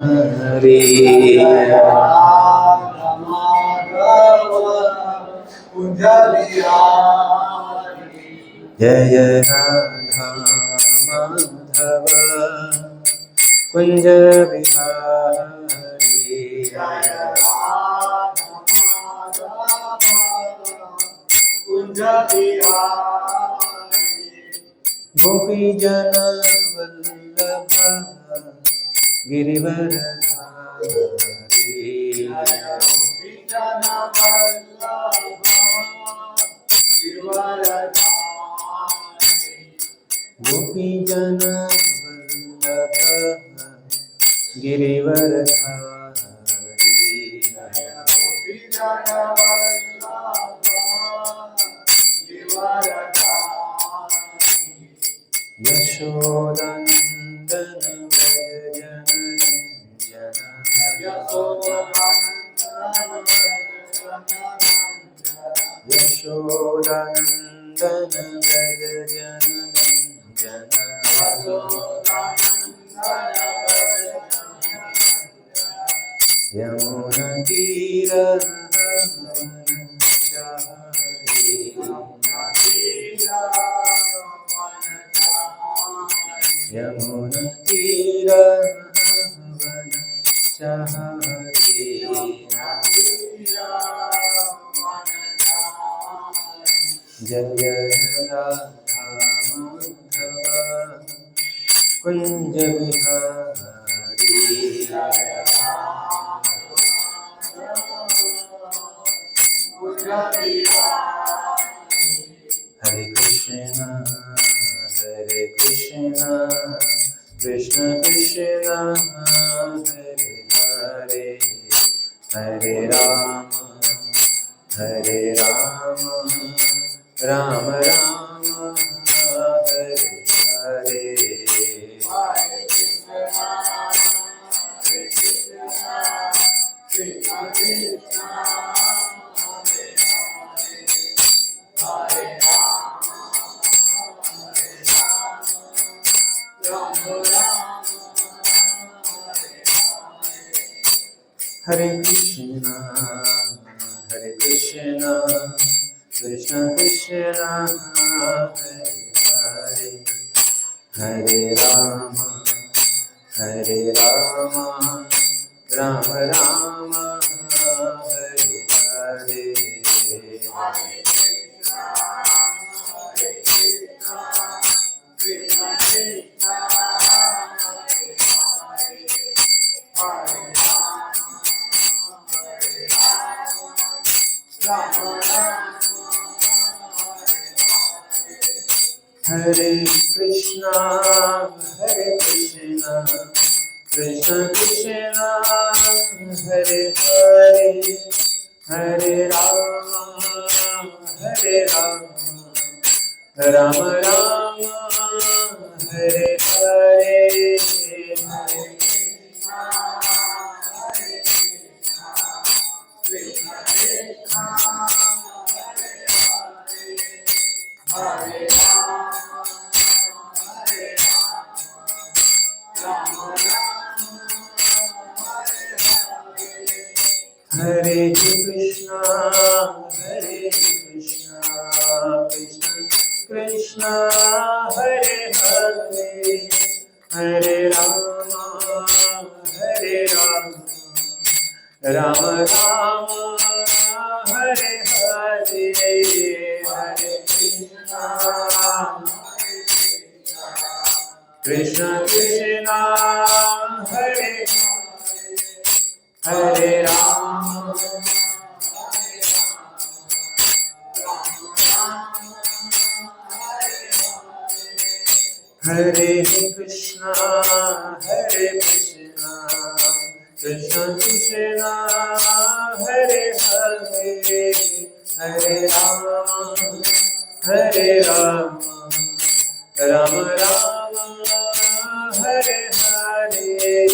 हरे जय राधा माधव कुंज बिहारी गोपी जन वल्लभ गिरिवरधारी गोपी जन वल्लभ गिरिवरधारी यशोदनन्दन व्रज जनरञ्जन यशोदनन्दन व्रज जनरञ्जन यमुनतीरवनचारी यमुनतीरवनचारी जय राधा माधव कुंज बिहारी हरे कृष्ण कृष्ण कृष्ण हरे हरे हरे राम राम राम हरे हरे हरे कृष्ण कृष्ण कृष्ण हरे हरे हरे राम राम राम हरे हरे हरे कृष्ण कृष्ण कृष्ण हरे हरे हरे राम राम राम हरे हरे हरे कृष्ण कृष्ण कृष्ण हरे हरे हरे राम राम राम हरे हरे हरे कृष्ण कृष्ण हरे हरे राम हरे कृष्ण कृष्ण कृष्ण हरे हरे हरे राम राम राम हरे हरे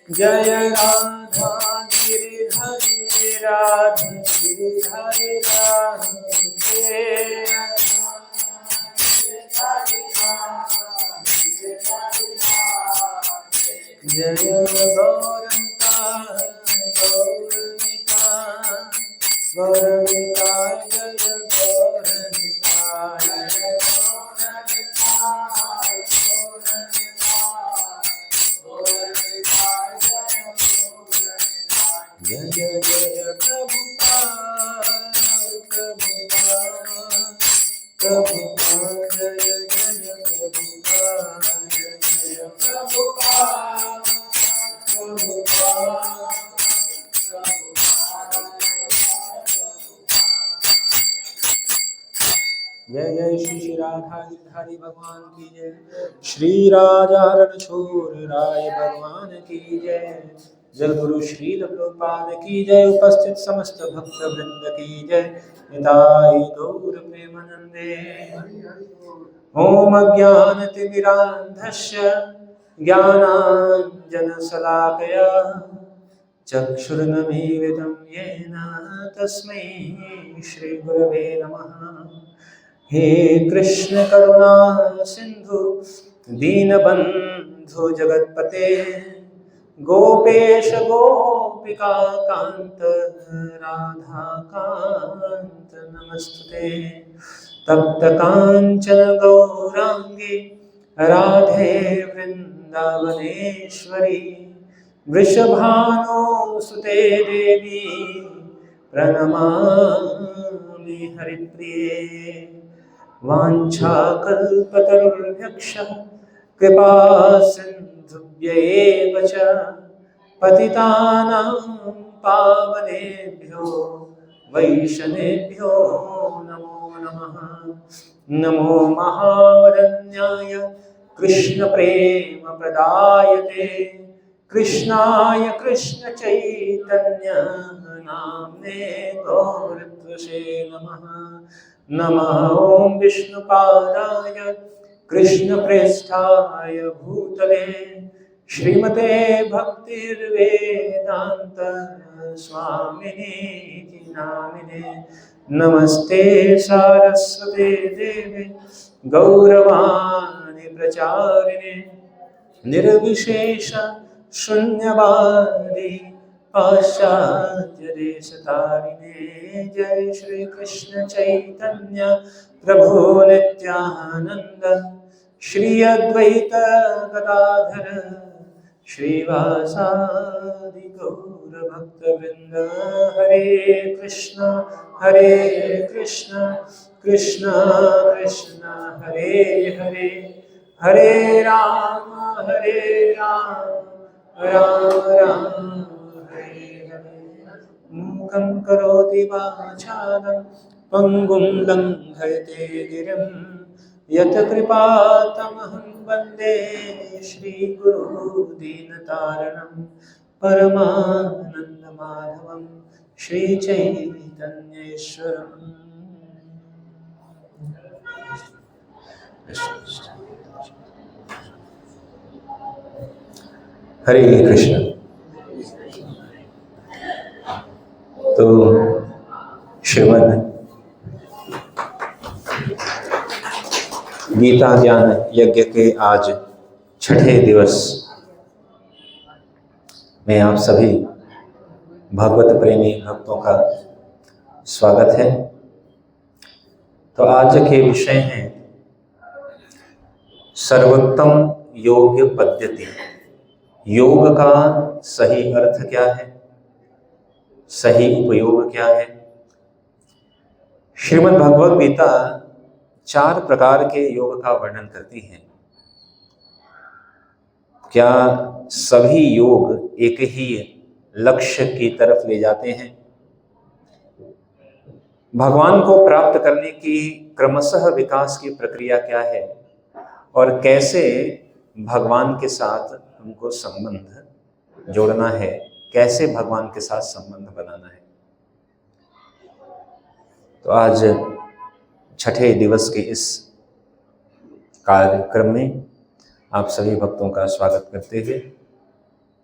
जय राधा गिरिधरे राधे गिरिधरे राधे जय गौरंका गौरमिका गौरमिका जय गौरमिका जय जय जय प्रभुपाद प्रभुपाद प्रभुपाद जय जय प्रभुपाद जय जय प्रभुपाद प्रभुपाद जय जय श्री श्री राधा गिरधारी भगवान की जय श्री राजा रणछोड़ राय भगवान की जय जगद्गुरु श्रील प्रभुपाद की जय उपस्थित समस्त भक्त वृंद की जय निताई गौर प्रेमानंदे ओम अज्ञानतिमिरान्धस्य ज्ञानाञ्जनशलाकया चक्षुर्नमीलितं येन तस्मै श्रीगुरवे नमः हे कृष्ण करुणा सिंधु दीनबंधु जगतपते गोपेश गोपिका कांत राधा कांत नमस्ते तप्त कांचन गौरांगी राधे वृंदावनेश्वरी वृषभानुसुते देवी प्रणमामि हरिप्रिये वाञ्छाकल्पतरुर्भ्यक्षः कृपा सिन्धुभ्येव च पतितानां पावनेभ्यो वैष्णवेभ्यो नमो नमः नमो महावदन्याय कृष्णप्रेमप्रदायते कृष्णाय कृष्णचैतन्य नाम्ने गौरत्वसे नमः नमः ॐ विष्णुपादाय कृष्णप्रेष्ठाय भूतले श्रीमते भक्तिर्वेदान्त स्वामिने नामिने नमस्ते सारस्वते देवे गौरवाणी प्रचारिणे निर्विशेष शून्यवादी पाश्चात्य देशतारिणे जय श्री कृष्ण चैतन्य प्रभु नित्यानंद श्री अद्वैत गदाधर श्रीवासादि गौर भक्तवृंद हरे कृष्ण कृष्ण कृष्ण हरे हरे हरे राम राम राम हरे हरे मूकं करोति वाचालं पंगुं लंघयते गिरिं यत् कृपातमहं वन्दे श्रीगुरु दीनतारणं परमानन्दमाधवं श्रीचैतन्येश्वरम् हरे कृष्ण। तो श्रीमद् गीता ज्ञान यज्ञ के आज छठे दिवस में आप सभी भगवत प्रेमी भक्तों का स्वागत है। तो आज के विषय हैं सर्वोत्तम योग पद्धति। योग का सही अर्थ क्या है, सही उपयोग क्या है। श्रीमद् भगवद गीता 4 प्रकार के योग का वर्णन करती है। क्या सभी योग एक ही लक्ष्य की तरफ ले जाते हैं? भगवान को प्राप्त करने की क्रमशः विकास की प्रक्रिया क्या है और कैसे भगवान के साथ हमको संबंध जोड़ना है, कैसे भगवान के साथ संबंध बनाना है। तो आज छठे दिवस के इस कार्यक्रम में आप सभी भक्तों का स्वागत करते हुए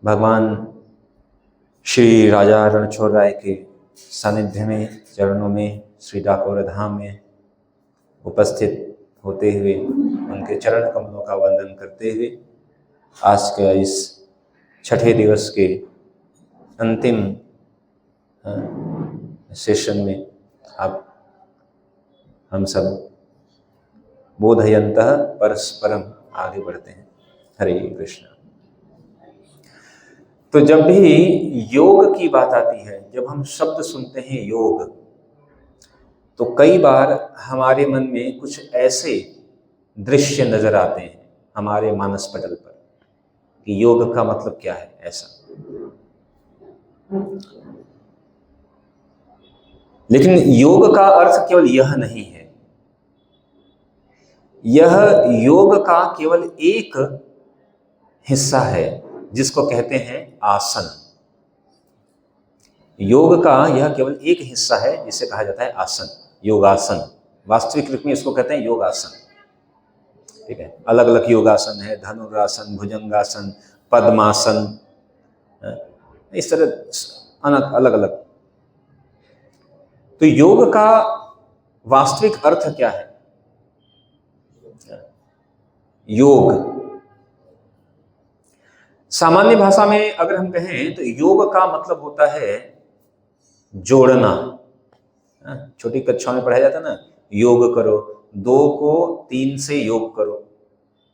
भगवान श्री राजा रणछोड़ राय के सानिध्य में, चरणों में, श्री डाकोर धाम में उपस्थित होते हुए उनके चरण कमलों का वंदन करते हुए आज के इस छठे दिवस के अंतिम सेशन में आप हम सब बोधयन्तः परस्परम आगे बढ़ते हैं। हरे कृष्ण। तो जब भी योग की बात आती है, जब हम शब्द सुनते हैं योग, तो कई बार हमारे मन में कुछ ऐसे दृश्य नजर आते हैं हमारे मानस पटल पर कि योग का मतलब क्या है। ऐसा लेकिन योग का अर्थ केवल यह नहीं है। यह योग का केवल एक हिस्सा है जिसको कहते हैं आसन। योग का यह केवल एक हिस्सा है जिसे कहा जाता है आसन, योगासन। वास्तविक रूप में इसको कहते हैं योगासन। ठीक है, अलग अलग योगासन है, धनुरासन, भुजंगासन, पद्मासन, इस तरह अलग अलग। तो योग का वास्तविक अर्थ क्या है? योग सामान्य भाषा में अगर हम कहें तो योग का मतलब होता है जोड़ना। छोटी कक्षाओं में पढ़ाया जाता है ना, योग करो, 2 को 3 से योग करो,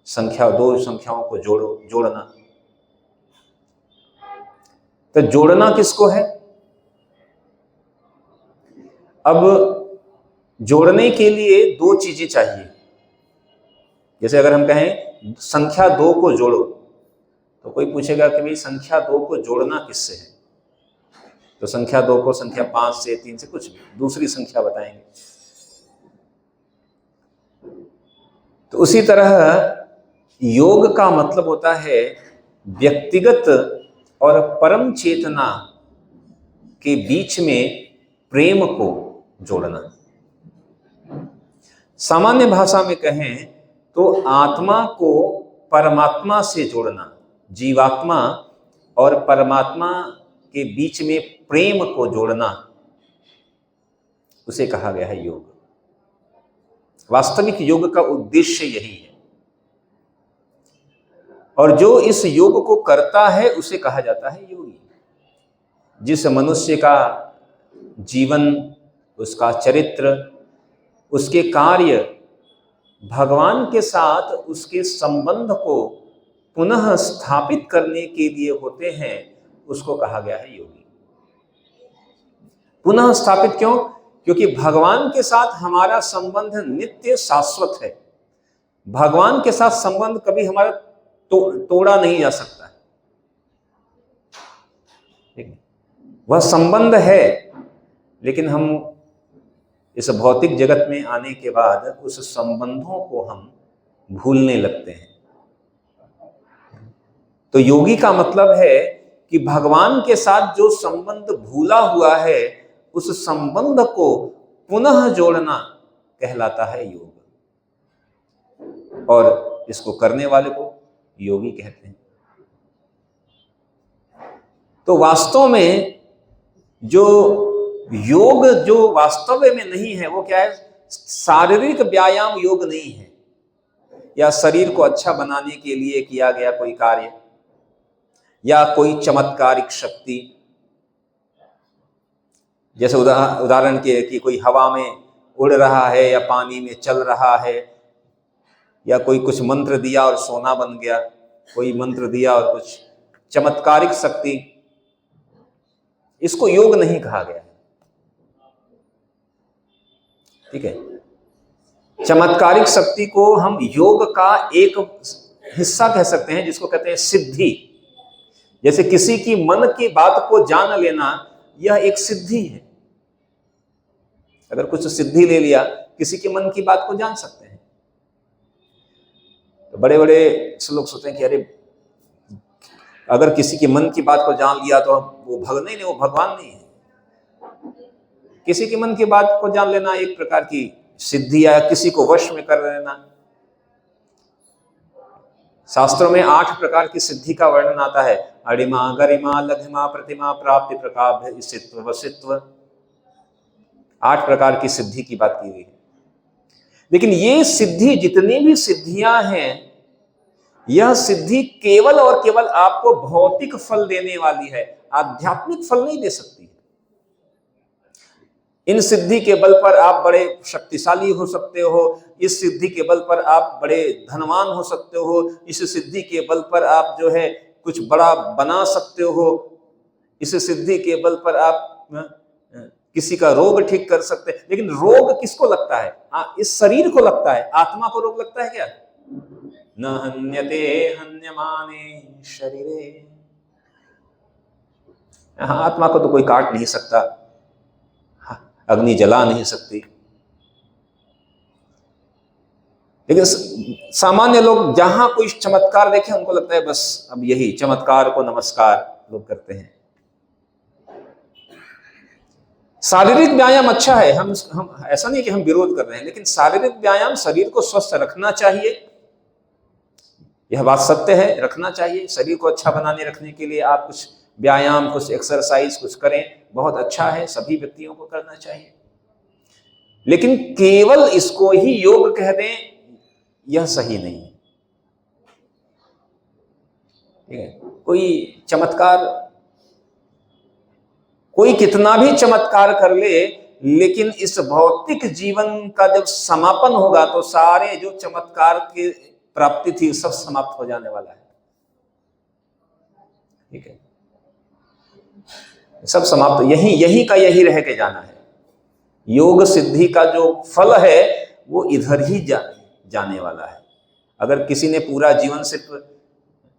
संख्या 2 संख्याओं को जोड़ो, जोड़ना। तो जोड़ना किसको है? अब जोड़ने के लिए 2 चीजें चाहिए। जैसे अगर हम कहें संख्या 2 को जोड़ो, तो कोई पूछेगा कि भाई संख्या 2 को जोड़ना किससे है? तो संख्या 2 को संख्या 5 से, 3 से, कुछ भी दूसरी संख्या बताएंगे। तो उसी तरह योग का मतलब होता है व्यक्तिगत और परम चेतना के बीच में प्रेम को जोड़ना। सामान्य भाषा में कहें तो आत्मा को परमात्मा से जोड़ना, जीवात्मा और परमात्मा के बीच में प्रेम को जोड़ना, उसे कहा गया है योग। वास्तविक योग का उद्देश्य यही है। और जो इस योग को करता है उसे कहा जाता है योगी। जिस मनुष्य का जीवन, उसका चरित्र, उसके कार्य भगवान के साथ उसके संबंध को पुनः स्थापित करने के लिए होते हैं, उसको कहा गया है योगी। पुनः स्थापित क्यों? क्योंकि भगवान के साथ हमारा संबंध नित्य शाश्वत है। भगवान के साथ संबंध कभी हमारा तोड़ा नहीं जा सकता है। वह संबंध है, लेकिन हम इस भौतिक जगत में आने के बाद उस संबंधों को हम भूलने लगते हैं। तो योगी का मतलब है कि भगवान के साथ जो संबंध भूला हुआ है, उस संबंध को पुनः जोड़ना कहलाता है योग। और इसको करने वाले को योगी कहते हैं। तो वास्तव में जो योग जो वास्तव में नहीं है, वो क्या है? शारीरिक व्यायाम योग नहीं है, या शरीर को अच्छा बनाने के लिए किया गया कोई कार्य, या कोई चमत्कारिक शक्ति। जैसे उदाहरण के कि कोई हवा में उड़ रहा है या पानी में चल रहा है, या कोई कुछ मंत्र दिया और सोना बन गया, कोई मंत्र दिया और कुछ चमत्कारिक शक्ति, इसको योग नहीं कहा गया है। ठीक है, चमत्कारिक शक्ति को हम योग का एक हिस्सा कह सकते हैं, जिसको कहते हैं सिद्धि। जैसे किसी की मन की बात को जान लेना, यह एक सिद्धि है। अगर कुछ सिद्धि ले लिया, किसी के मन की बात को जान सकते हैं। तो बड़े बड़े लोग सोचते हैं कि अरे अगर किसी के मन की बात को जान लिया तो वो नहीं, वो भगवान नहीं है। किसी के मन की बात को जान लेना एक प्रकार की सिद्धि, या किसी को वश में कर लेना। शास्त्रों में 8 प्रकार की सिद्धि का वर्णन आता है। अणिमा, गरिमा, लघिमा, प्रतिमा, प्राप्ति, प्रकाभ्य, ईशित्व, वशित्व। 8 प्रकार की सिद्धि की बात की गई है। लेकिन ये सिद्धि, जितनी भी सिद्धियां हैं, यह सिद्धि केवल और केवल आपको भौतिक फल देने वाली है, आध्यात्मिक फल नहीं दे सकती। इन सिद्धि के बल पर आप बड़े शक्तिशाली हो सकते हो, इस सिद्धि के बल पर आप बड़े धनवान हो सकते हो, इस सिद्धि के बल पर आप जो है कुछ बड़ा बना सकते हो, इस सिद्धि के बल पर आप किसी का रोग ठीक कर सकते हैं। लेकिन रोग किसको लगता है? हाँ, इस शरीर को लगता है। आत्मा को रोग लगता है क्या? न हन्यते हन्यमाने शरीरे। हाँ, आत्मा को तो कोई काट नहीं सकता, अग्नि जला नहीं सकती। लेकिन सामान्य लोग जहां कोई चमत्कार देखे उनको लगता है बस अब यही चमत्कार को नमस्कार लोग करते हैं। शारीरिक व्यायाम अच्छा है, हम ऐसा नहीं कि हम विरोध कर रहे हैं, लेकिन शारीरिक व्यायाम शरीर को स्वस्थ रखना चाहिए, यह बात सत्य है, रखना चाहिए। शरीर को अच्छा बनाने रखने के लिए आप कुछ व्यायाम, कुछ एक्सरसाइज कुछ करें, बहुत अच्छा है, सभी व्यक्तियों को करना चाहिए। लेकिन केवल इसको ही योग कह दें, यह सही नहीं है। ठीक है, कोई चमत्कार, कोई कितना भी चमत्कार कर ले, लेकिन इस भौतिक जीवन का जब समापन होगा तो सारे जो चमत्कार की प्राप्ति थी सब समाप्त हो जाने वाला है। ठीक है, सब समाप्त, यही का यही रह के जाना है। योग सिद्धि का जो फल है वो इधर ही जाने वाला है। अगर किसी ने पूरा जीवन सिर्फ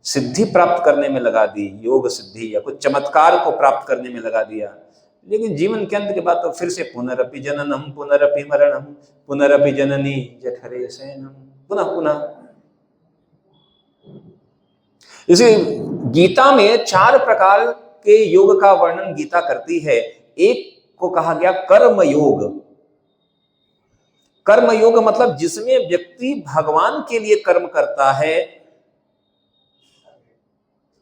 सिद्धि प्राप्त करने में लगा दी, योग सिद्धि या कुछ चमत्कार को प्राप्त करने में लगा दिया, लेकिन जीवन के अंत के बाद तो फिर से पुनरपि जननम पुनरपि मरणम पुनरपि जननी जठरे शयनम, पुनः पुनः। इसे गीता में 4 प्रकार के योग का वर्णन गीता करती है। एक को कहा गया कर्म योग। कर्म योग मतलब जिसमें व्यक्ति भगवान के लिए कर्म करता है।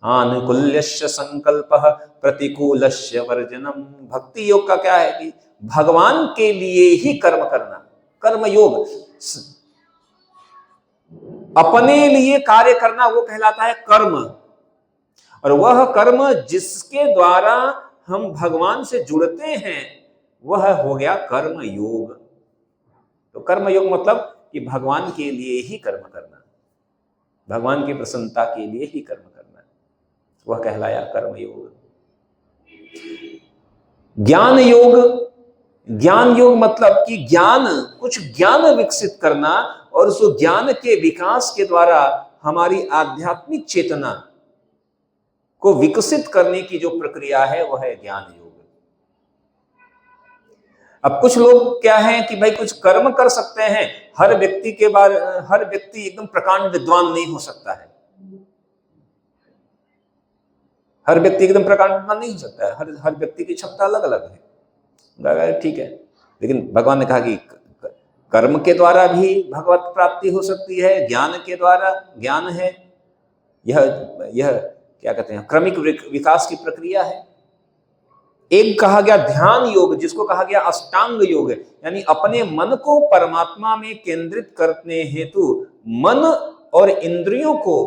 आनुकूल्यस्य संकल्पः प्रतिकूलस्य वर्जनम। भक्ति योग का क्या है कि भगवान के लिए ही कर्म करना। कर्म योग अपने लिए कार्य करना वो कहलाता है कर्म, और वह कर्म जिसके द्वारा हम भगवान से जुड़ते हैं वह हो गया कर्म योग। तो कर्म योग मतलब कि भगवान के लिए ही कर्म करना, भगवान की प्रसन्नता के लिए ही कर्म करना, वह कहलाया कर्म योग। ज्ञान योग, ज्ञान योग मतलब कि ज्ञान, कुछ ज्ञान विकसित करना और उस ज्ञान के विकास के द्वारा हमारी आध्यात्मिक चेतना को विकसित करने की जो प्रक्रिया है वह है ज्ञान योग। अब कुछ लोग क्या है कि भाई कुछ कर्म कर सकते हैं, हर व्यक्ति एकदम प्रकांड विद्वान नहीं हो सकता है, हर व्यक्ति एकदम प्रकांड विद्वान नहीं हो सकता है, हर व्यक्ति की क्षमता अलग अलग है। ठीक है, लेकिन भगवान ने कहा कि कर्म के द्वारा भी भगवत प्राप्ति हो सकती है, ज्ञान के द्वारा, ज्ञान है यह क्या कहते हैं, क्रमिक विकास की प्रक्रिया है। एक कहा गया ध्यान योग, जिसको कहा गया अष्टांग योग, यानी अपने मन को परमात्मा में केंद्रित करने हेतु मन और इंद्रियों को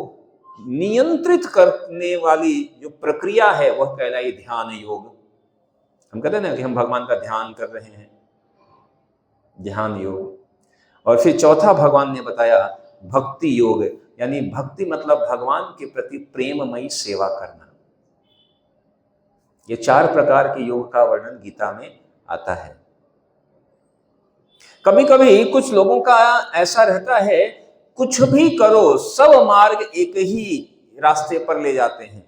नियंत्रित करने वाली जो प्रक्रिया है वह कहलाई ध्यान योग। हम कहते हैं ना कि हम भगवान का ध्यान कर रहे हैं, ध्यान योग। और फिर चौथा भगवान ने बताया भक्ति योग, यानी भक्ति मतलब भगवान के प्रति प्रेममयी सेवा करना। ये 4 प्रकार के योग का वर्णन गीता में आता है। कभी कभी कुछ लोगों का ऐसा रहता है, कुछ भी करो सब मार्ग एक ही रास्ते पर ले जाते हैं,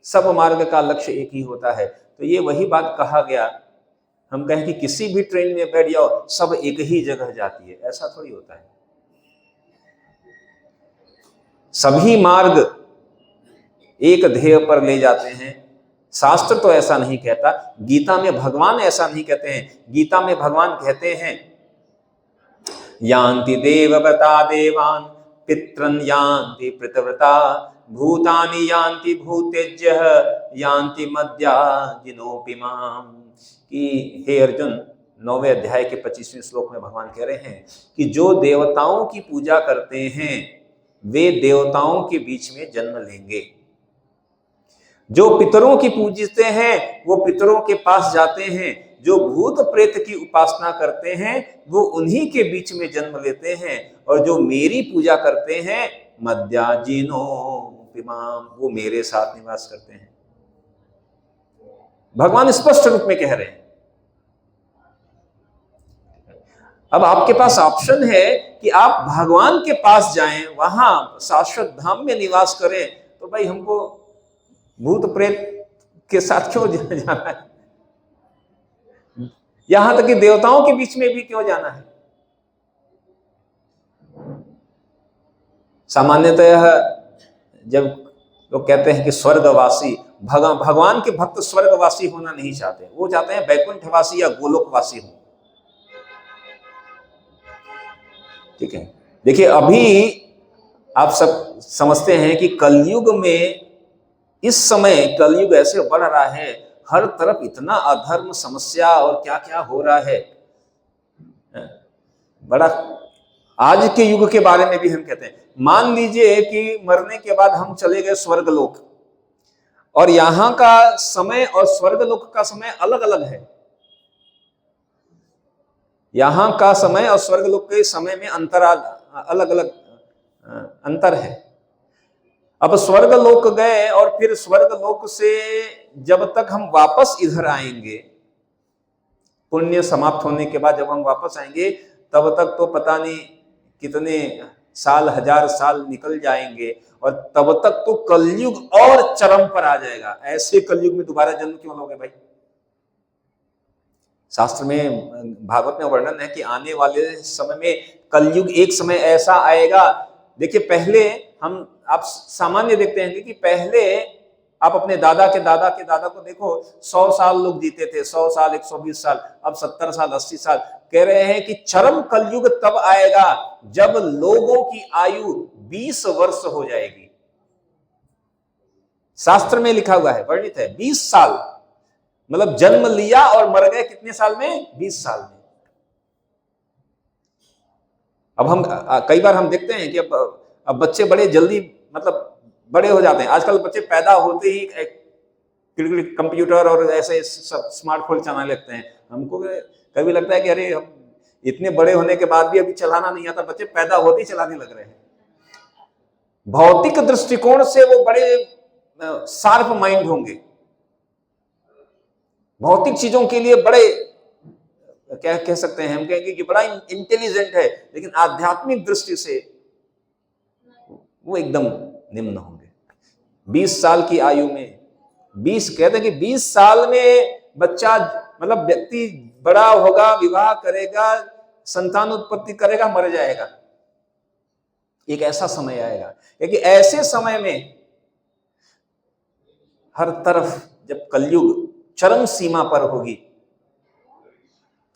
सब मार्ग का लक्ष्य एक ही होता है। तो ये वही बात कहा गया, हम कहें कि किसी भी ट्रेन में बैठ जाओ सब एक ही जगह जाती है, ऐसा थोड़ी होता है। सभी मार्ग एक ध्येय पर ले जाते हैं, शास्त्र तो ऐसा नहीं कहता, गीता में भगवान ऐसा नहीं कहते हैं। गीता में भगवान कहते हैं यान्ति देवव्रता देवान् पितरन यान्ति प्रतव्रता भूतानि यान्ति भूतेज्यः यान्ति मद्याजिनोऽपि माम्। कि हे अर्जुन, 9वें अध्याय के 25वें श्लोक में भगवान कह रहे हैं कि जो देवताओं की पूजा करते हैं वे देवताओं के बीच में जन्म लेंगे, जो पितरों की पूजते हैं वो पितरों के पास जाते हैं, जो भूत प्रेत की उपासना करते हैं वो उन्हीं के बीच में जन्म लेते हैं, और जो मेरी पूजा करते हैं मद्याजिनो पिमाम, वो मेरे साथ निवास करते हैं। भगवान स्पष्ट रूप में कह रहे हैं। अब आपके पास ऑप्शन है कि आप भगवान के पास जाएं, वहां शाश्वत धाम में निवास करें, तो भाई हमको भूत प्रेत के साथ क्यों जाना है, यहां तक कि देवताओं के बीच में भी क्यों जाना है। सामान्यतः जब लोग कहते हैं कि स्वर्गवासी, भगवान के भक्त स्वर्गवासी होना नहीं चाहते, वो चाहते हैं वैकुंठवासी या गोलोकवासी हो। ठीक है, देखिए अभी आप सब समझते हैं कि कलयुग में, इस समय कलयुग ऐसे बढ़ रहा है, हर तरफ इतना अधर्म, समस्या और क्या क्या हो रहा है। बड़ा, आज के युग के बारे में भी हम कहते हैं, मान लीजिए कि मरने के बाद हम चले गए स्वर्गलोक, और यहां का समय और स्वर्गलोक का समय अलग अलग है। यहां का समय और स्वर्गलोक के समय में अंतराल, अलग अलग अंतर है। अब स्वर्गलोक गए और फिर स्वर्गलोक से जब तक हम वापस इधर आएंगे, पुण्य समाप्त होने के बाद जब हम वापस आएंगे, तब तक तो पता नहीं कितने साल, 1000 साल निकल जाएंगे, और तब तक तो कलयुग और चरम पर आ जाएगा। ऐसे कलयुग में दोबारा जन्म क्यों लोगे भाई। शास्त्र में, भागवत में वर्णन है कि आने वाले समय में कलयुग एक समय ऐसा आएगा। देखिए पहले आप सामान्य देखते हैं कि पहले आप अपने दादा के दादा को देखो, 100 साल लोग जीते थे, 100 साल, 120 साल, अब 70 साल, 80 साल। कह रहे हैं कि चरम कलयुग तब आएगा जब लोगों की आयु 20 वर्ष हो जाएगी। शास्त्र में लिखा हुआ है, वर्णित है 20 साल, मतलब जन्म लिया और मर गए कितने साल में, 20 साल में। अब हम कई बार हम देखते हैं कि अब बच्चे बड़े जल्दी, मतलब बड़े हो जाते हैं। आजकल बच्चे पैदा होते ही कंप्यूटर और ऐसे सब स्मार्टफोन चलाने लगते हैं। हमको कभी लगता है कि अरे हम इतने बड़े होने के बाद भी अभी चलाना नहीं आता, बच्चे पैदा होते ही चलाने लग रहे हैं। भौतिक दृष्टिकोण से वो बड़े शार्प माइंड होंगे, भौतिक चीजों के लिए बड़े, क्या कह सकते हैं, हम कहेंगे कि बड़ा इंटेलिजेंट है, लेकिन आध्यात्मिक दृष्टि से वो एकदम निम्न होंगे। 20 साल की आयु में, 20 कहते हैं कि 20 साल में बच्चा, मतलब व्यक्ति बड़ा होगा, विवाह करेगा, संतान उत्पत्ति करेगा, मर जाएगा। एक ऐसा समय आएगा, क्योंकि ऐसे समय में हर तरफ जब कलयुग चरम सीमा पर होगी,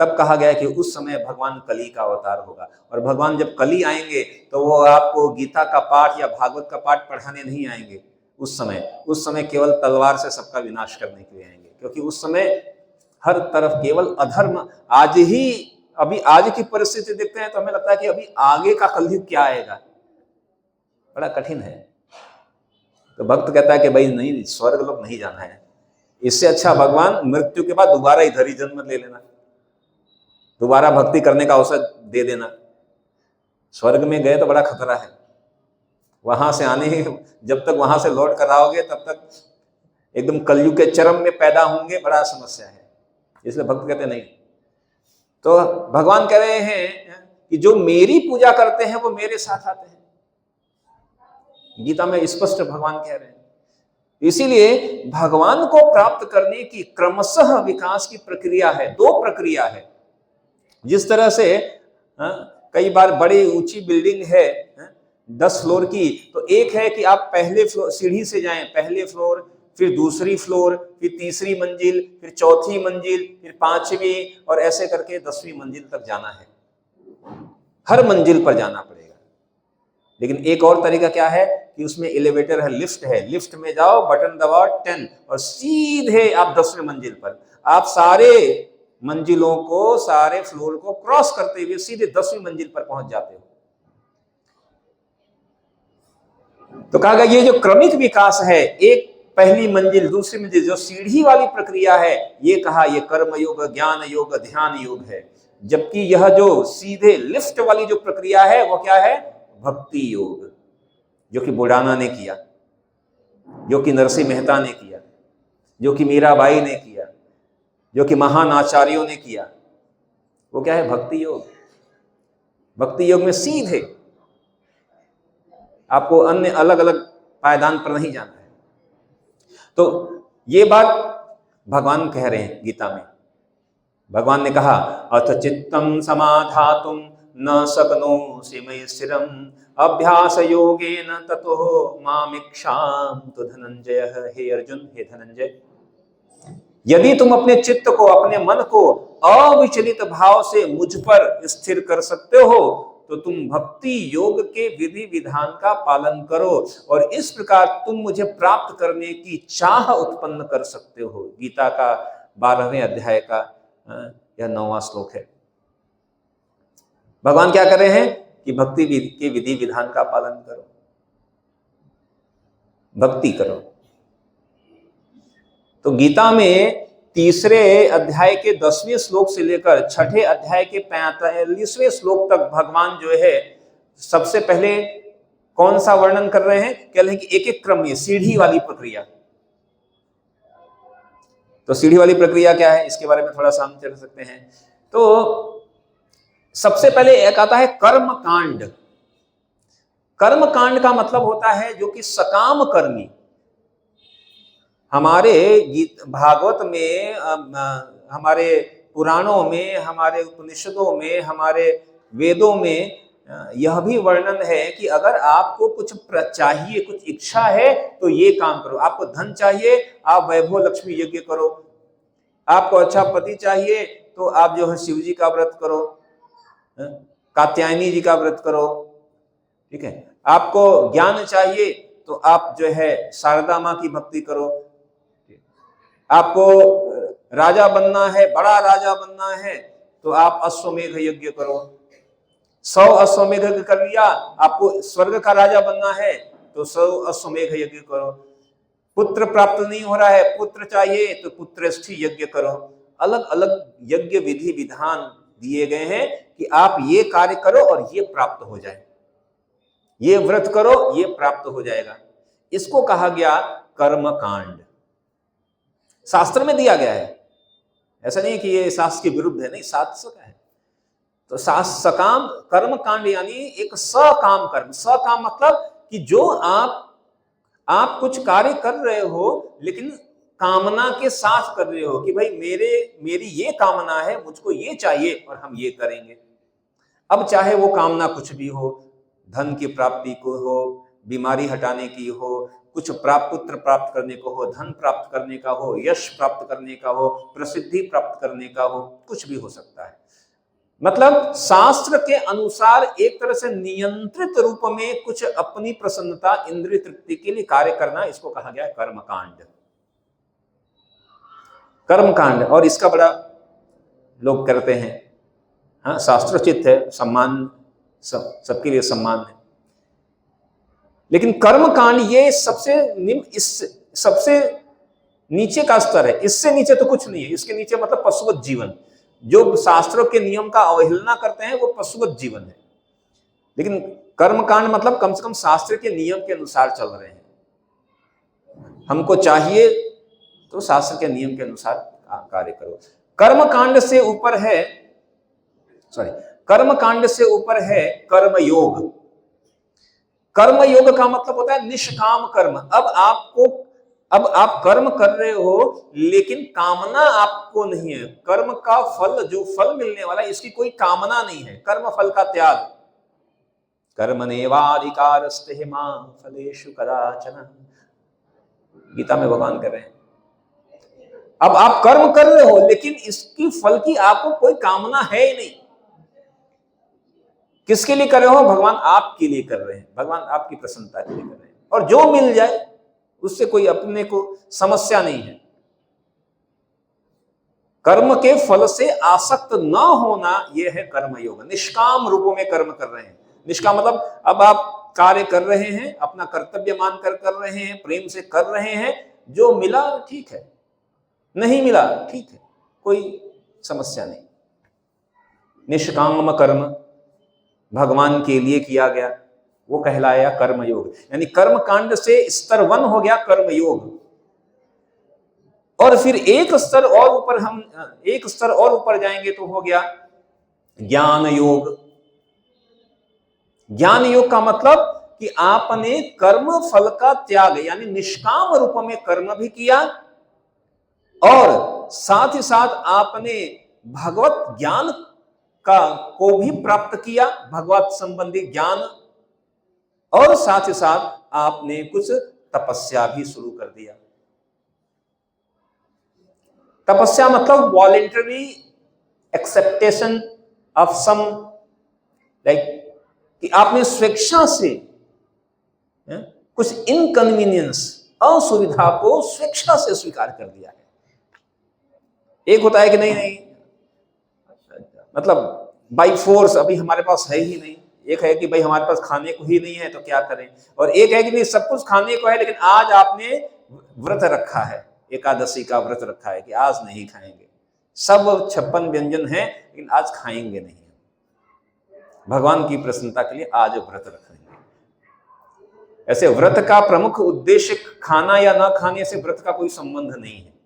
तब कहा गया कि उस समय भगवान कली का अवतार होगा। और भगवान जब कली आएंगे तो वो आपको गीता का पाठ या भागवत का पाठ पढ़ाने नहीं आएंगे। उस समय केवल तलवार से सबका विनाश करने के लिए आएंगे, क्योंकि उस समय हर तरफ केवल अधर्म। अभी आज की परिस्थिति देखते हैं तो हमें लगता है कि अभी आगे का कलयुग क्या आएगा, बड़ा कठिन है। तो भक्त कहता है कि भाई नहीं, स्वर्ग लोग नहीं जाना है, इससे अच्छा भगवान मृत्यु के बाद दोबारा इधर ही जन्म ले लेना, दोबारा भक्ति करने का अवसर दे देना। स्वर्ग में गए तो बड़ा खतरा है, वहां से आने, जब तक वहां से लौट कर आओगे तब तक एकदम कलयुग के चरम में पैदा होंगे, बड़ा समस्या है। इसलिए भक्त कहते नहीं। तो भगवान कह रहे हैं कि जो मेरी पूजा करते हैं वो मेरे साथ आते हैं। गीता में स्पष्ट भगवान कह रहे हैं। इसीलिए भगवान को प्राप्त करने की क्रमशः विकास की प्रक्रिया है, 2 प्रक्रिया है। जिस तरह से कई बार बड़ी ऊंची बिल्डिंग है 10 फ्लोर की, तो एक है कि आप पहले फ्लोर सीढ़ी से जाएं, पहले फ्लोर, फिर दूसरी फ्लोर, फिर तीसरी मंजिल, फिर चौथी मंजिल, फिर 5वीं, और ऐसे करके 10वीं मंजिल तक जाना है। हर मंजिल पर जाना पड़ेगा। लेकिन एक और तरीका क्या है कि उसमें एलिवेटर है, लिफ्ट में जाओ, बटन दबाओ 10 और सीधे आप 10वें मंजिल पर, आप सारे मंजिलों को, सारे फ्लोर को क्रॉस करते हुए सीधे 10वीं मंजिल पर पहुंच जाते हो। तो कहा गया ये जो क्रमिक विकास है, एक पहली मंजिल दूसरी मंजिल, जो सीढ़ी वाली प्रक्रिया है, ये कहा ये कर्म योग, ज्ञान योग, ध्यान योग है। जबकि यह जो सीधे लिफ्ट वाली जो प्रक्रिया है वो क्या है? भक्ति योग, जो कि बुढ़ाना ने किया, जो कि नरसिंह मेहता ने किया, जो कि मीराबाई ने किया, जो कि महान आचार्यों ने किया, वो क्या है? भक्ति योग। भक्ति योग में सीधे आपको अन्य अलग अलग पायदान पर नहीं जाना है। तो ये बात भगवान कह रहे हैं गीता में। भगवान ने कहा अथ चित्तम समाधातुम न शक्नोषि मयि स्थिरम अभ्यास योगेन ततो मामिक्षाम तो धनंजय। हे अर्जुन, हे धनंजय, यदि तुम अपने चित्त को, अपने मन को अविचलित भाव से मुझ पर स्थिर कर सकते हो तो तुम भक्ति योग के विधि विधान का पालन करो और इस प्रकार तुम मुझे प्राप्त करने की चाह उत्पन्न कर सकते हो। गीता का 12वें अध्याय का यह 9वां श्लोक है। भगवान क्या कर रहे हैं कि भक्ति के विधि विधान का पालन करो, भक्ति करो। तो गीता में 3रे अध्याय के 10वें श्लोक से लेकर 6ठे अध्याय के 45वें श्लोक तक भगवान जो है सबसे पहले कौन सा वर्णन कर रहे हैं? कह रहे हैं कि एक एक क्रम में सीढ़ी वाली प्रक्रिया। तो सीढ़ी वाली प्रक्रिया क्या है, इसके बारे में थोड़ा सा हम चल सकते हैं। तो सबसे पहले एक आता है कर्म कांड। कर्म कांड का मतलब होता है जो कि सकाम कर्मी। हमारे गीत भागवत में, हमारे पुराणों में, हमारे उपनिषदों में, हमारे वेदों में यह भी वर्णन है कि अगर आपको कुछ चाहिए, कुछ इच्छा है तो ये काम करो। आपको धन चाहिए, आप वैभव लक्ष्मी यज्ञ करो। आपको अच्छा पति चाहिए तो आप जो है शिव जी का व्रत करो, कात्यायनी जी का व्रत करो, ठीक है। आपको ज्ञान चाहिए तो आप जो है शारदा माँ की भक्ति करो। आपको राजा बनना है, बड़ा राजा बनना है तो आप अश्वमेध यज्ञ करो। 100 अश्वमेध कर लिया। आपको स्वर्ग का राजा बनना है तो 100 अश्वमेध यज्ञ करो। पुत्र प्राप्त नहीं हो रहा है, पुत्र चाहिए तो पुत्रेष्ठी यज्ञ करो। अलग अलग यज्ञ विधि विधान दिए गए हैं कि आप ये कार्य करो और ये प्राप्त हो जाए, ये व्रत करो, ये प्राप्त हो जाएगा। इसको कहा गया कर्म कांड। शास्त्र में दिया गया है, ऐसा नहीं कि ये शास्त्र के विरुद्ध है, नहीं, शास्त्र का है। तो सकाम कर्म कांड यानी एक सकाम कर्म। सकाम मतलब कि जो आप कुछ कार्य कर रहे हो लेकिन कामना के साथ कर रहे हो कि भाई मेरी ये कामना है, मुझको ये चाहिए और हम ये करेंगे। अब चाहे वो कामना कुछ भी हो, धन की प्राप्ति को हो, बीमारी हटाने की हो, कुछ पुत्र प्राप्त करने को हो, धन प्राप्त करने का हो, यश प्राप्त करने का हो, प्रसिद्धि प्राप्त करने का हो, कुछ भी हो सकता है। मतलब शास्त्र के अनुसार एक तरह से नियंत्रित रूप में कुछ अपनी प्रसन्नता, इंद्रिय तृप्ति के लिए कार्य करना, इसको कहा गया कर्मकांड। कर्मकांड, और इसका बड़ा लोग करते हैं। हाँ, शास्त्रोचित है, सम्मान, सबके लिए सम्मान है। लेकिन कर्म कांड ये सबसे निम्न, इस सबसे नीचे का स्तर है। इससे नीचे तो कुछ नहीं है। इसके नीचे मतलब पशुवत जीवन। जो शास्त्रों के नियम का अवहेलना करते हैं वो पशुवत जीवन है। लेकिन कर्म कांड मतलब कम से कम शास्त्र के नियम के अनुसार चल रहे हैं। हमको चाहिए तो शास्त्र के नियम के अनुसार कार्य करो। कर्म कांड से ऊपर है, कर्म कांड से ऊपर है कर्म योग। कर्म योग का मतलब होता है निष्काम कर्म। अब आप कर्म कर रहे हो लेकिन कामना आपको नहीं है। कर्म का फल, जो फल मिलने वाला है, इसकी कोई कामना नहीं है। कर्म फल का त्याग। कर्मण्येवाधिकारस्ते मा फलेषु कदाचन, गीता में भगवान कर रहे हैं। अब आप कर्म कर रहे हो लेकिन इसकी फल की आपको कोई कामना है ही नहीं। किसके लिए कर रहे हो? भगवान आपके लिए कर रहे हैं, भगवान आपकी प्रसन्नता के लिए कर रहे हैं। और जो मिल जाए उससे कोई अपने को समस्या नहीं है। कर्म के फल से आसक्त न होना, यह है कर्मयोग। निष्काम रूपों में कर्म कर रहे हैं। निष्काम मतलब अब आप कार्य कर रहे हैं, अपना कर्तव्य मानकर कर रहे हैं, प्रेम से कर रहे हैं, जो मिला ठीक है, नहीं मिला ठीक है, कोई समस्या नहीं। निष्काम कर्म भगवान के लिए किया गया, वो कहलाया कर्मयोग। यानी कर्म कांड से स्तर 1 हो गया कर्मयोग। और फिर एक स्तर और ऊपर जाएंगे तो हो गया ज्ञान योग। ज्ञान योग का मतलब कि आपने कर्म फल का त्याग यानी निष्काम रूप में कर्म भी किया और साथ ही साथ आपने भगवत ज्ञान को भी प्राप्त किया, भगवत संबंधी ज्ञान, और साथ ही साथ आपने कुछ तपस्या भी शुरू कर दिया। तपस्या मतलब voluntary acceptation of some, like कि आपने स्वेच्छा से कुछ इनकन्वीनियंस, असुविधा को स्वेच्छा से स्वीकार कर दिया है। एक होता है कि नहीं मतलब बाई फोर्स, अभी हमारे पास है ही नहीं। एक है कि भाई हमारे पास खाने को ही नहीं है तो क्या करें, और एक है कि नहीं सब कुछ खाने को है लेकिन आज आपने व्रत रखा है, एकादशी का व्रत रखा है कि आज नहीं खाएंगे, सब 56 व्यंजन है लेकिन आज खाएंगे नहीं, भगवान की प्रसन्नता के लिए आज व्रत रखेंगे। ऐसे व्रत का प्रमुख उद्देश्य खाना या ना खाने से व्रत का कोई संबंध नहीं है।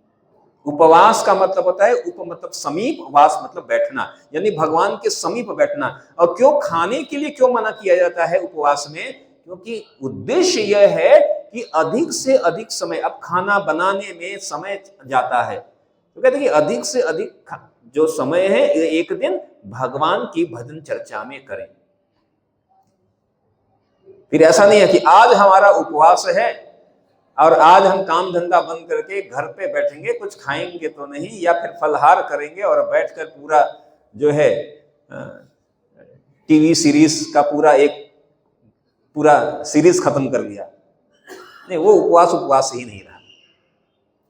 उपवास का मतलब होता है उप मतलब समीप, वास मतलब बैठना, यानी भगवान के समीप बैठना। और क्यों खाने के लिए क्यों मना किया जाता है उपवास में? क्योंकि उद्देश्य यह है कि अधिक से अधिक समय, अब खाना बनाने में समय जाता है तो कहते हैं कि अधिक से अधिक जो समय है एक दिन भगवान की भजन चर्चा में करें। फिर ऐसा नहीं है कि आज हमारा उपवास है और आज हम काम धंधा बंद करके घर पे बैठेंगे, कुछ खाएंगे तो नहीं, या फिर फलहार करेंगे और बैठकर पूरा जो है टीवी सीरीज का पूरा सीरीज खत्म कर लिया। नहीं, वो उपवास ही नहीं रहा।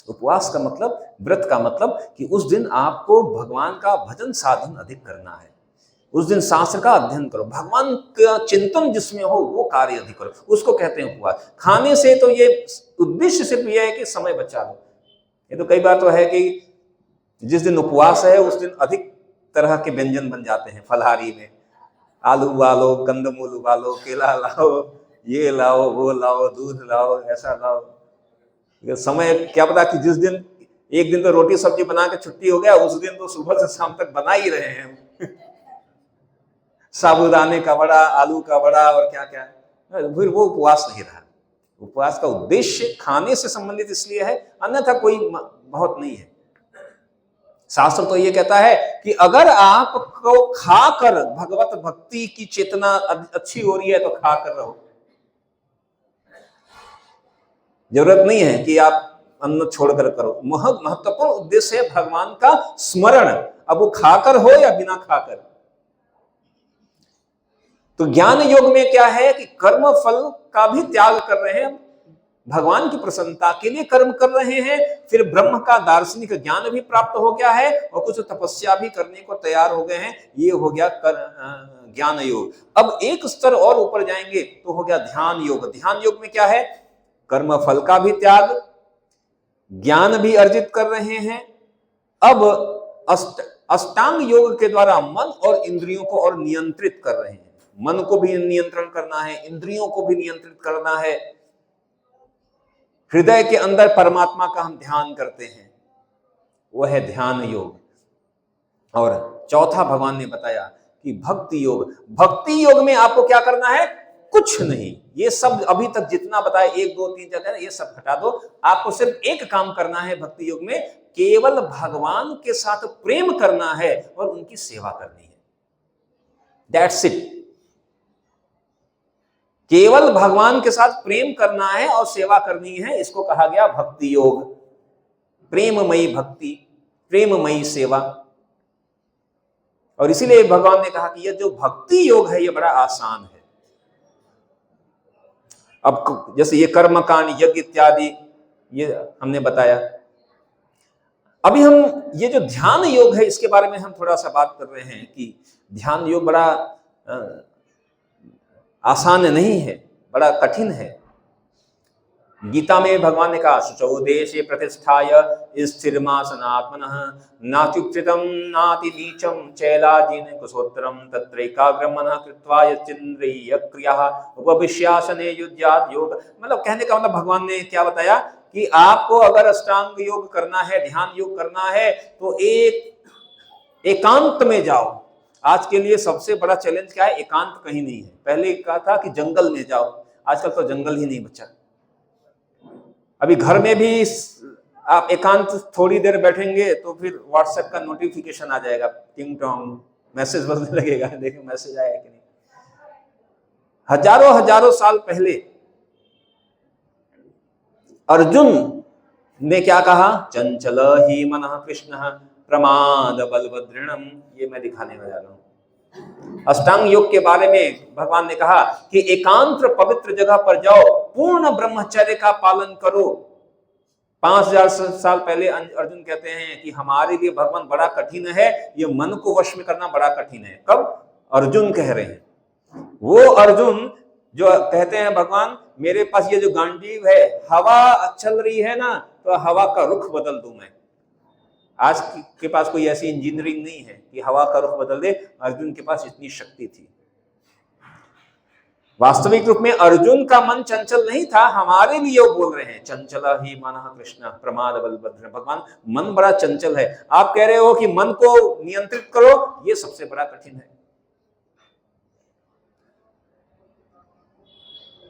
उपवास का मतलब, व्रत का मतलब कि उस दिन आपको भगवान का भजन साधन अधिक करना है, उस दिन शास्त्र का अध्ययन करो, भगवान का चिंतन जिसमें हो वो कार्य अधिक करो, उसको कहते हैं उपवास। खाने से तो ये उद्देश्य सिर्फ ये है कि समय बचा लो। ये तो कई बार तो है कि जिस दिन उपवास है उस दिन अधिक तरह के व्यंजन बन जाते हैं फलहारी में, आलू उबालो, कंदमूल उबालो, केला लाओ, ये लाओ, वो लाओ, दूध लाओ, ऐसा लाओ। समय क्या पता कि जिस दिन एक दिन तो रोटी सब्जी बना के छुट्टी हो गया, उस दिन तो सुबह से शाम तक बना ही रहे हैं साबूदाने का बड़ा, आलू का बड़ा और क्या क्या, फिर वो उपवास नहीं रहा। उपवास का उद्देश्य खाने से संबंधित इसलिए है, अन्यथा कोई बहुत नहीं है। शास्त्र तो ये कहता है कि अगर आपको खाकर भगवत भक्ति की चेतना अच्छी हो रही है तो खाकर रहो, जरूरत नहीं है कि आप अन्न छोड़कर करो। महत्वपूर्ण उद्देश्य है भगवान का स्मरण, अब वो खाकर हो या बिना खाकर। तो ज्ञान योग में क्या है कि कर्म फल का भी त्याग कर रहे हैं, भगवान की प्रसन्नता के लिए कर्म कर रहे हैं, फिर ब्रह्म का दार्शनिक ज्ञान भी प्राप्त हो गया है और कुछ तपस्या भी करने को तैयार हो गए हैं। ये हो गया ज्ञान योग। अब एक स्तर और ऊपर जाएंगे तो हो गया ध्यान योग। ध्यान योग में क्या है? कर्म फल का भी त्याग, ज्ञान भी अर्जित कर रहे हैं। अब अष्टांग योग के द्वारा मन और इंद्रियों को और नियंत्रित कर रहे हैं। मन को भी नियंत्रण करना है, इंद्रियों को भी नियंत्रित करना है। हृदय के अंदर परमात्मा का हम ध्यान करते हैं, वह है ध्यान योग। और चौथा भगवान ने बताया कि भक्ति योग। भक्ति योग में आपको क्या करना है? कुछ नहीं। ये सब अभी तक जितना बताया 1 2 3 जगह, ये सब हटा दो। आपको सिर्फ एक काम करना है भक्ति योग में, केवल भगवान के साथ प्रेम करना है और उनकी सेवा करनी है। That's it. केवल भगवान के साथ प्रेम करना है और सेवा करनी है, इसको कहा गया भक्ति योग। प्रेममयी भक्ति, प्रेममयी सेवा। और इसीलिए भगवान ने कहा कि यह जो भक्ति योग है ये बड़ा आसान है। अब जैसे ये कर्म कांड, यज्ञ इत्यादि ये हमने बताया। अभी हम ये जो ध्यान योग है इसके बारे में हम थोड़ा सा बात कर रहे हैं कि ध्यान योग बड़ा आसान नहीं है, बड़ा कठिन है। गीता में भगवान ने कहा शुचौ देशे प्रतिष्ठाय स्थिरमासनात्मनः नात्युच्चितं नाति नीचं चैलाजिन कुशोत्तरं तत्रैकाग्रं मनः कृत्वा यच्चिन्द्रियक्रियाः उपविश्यासने युज्यात् योग। मतलब कहने का मतलब भगवान ने क्या बताया कि आपको अगर अष्टांग योग करना है, ध्यान योग करना है तो एकांत में जाओ। आज के लिए सबसे बड़ा चैलेंज क्या है? एकांत कहीं नहीं है। पहले कहा था कि जंगल में जाओ, आजकल तो जंगल ही नहीं बचा। अभी घर में भी आप एकांत थोड़ी देर बैठेंगे तो फिर व्हाट्सएप का नोटिफिकेशन आ जाएगा, टिंग टोंग, मैसेज बजने लगेगा, देखिए मैसेज आया कि नहीं। हजारों हजारों साल पहले अर्जुन ने क्या कहा? चंचल ही मनः कृष्ण प्रमाद बलभद्रणम। ये मैं दिखाने में जा रहा हूं। अष्टांग योग के बारे में भगवान ने कहा कि एकांत पवित्र जगह पर जाओ, पूर्ण ब्रह्मचर्य का पालन करो। 5000 साल पहले अर्जुन कहते हैं कि हमारे लिए भगवान बड़ा कठिन है, ये मन को वश में करना बड़ा कठिन है। कब? अर्जुन कह रहे हैं। वो अर्जुन जो कहते हैं भगवान मेरे पास ये जो गांडीव है, हवा चल रही है ना, तो हवा का रुख बदल दूं मैं। आज के पास कोई ऐसी इंजीनियरिंग नहीं है कि हवा का रुख बदल दे। अर्जुन के पास इतनी शक्ति थी। वास्तविक रूप में अर्जुन का मन चंचल नहीं था, हमारे लिए वो बोल रहे हैं चंचल ही मनः कृष्ण प्रमाद बलभद्र। भगवान मन बड़ा चंचल है। आप कह रहे हो कि मन को नियंत्रित करो, ये सबसे बड़ा कठिन है।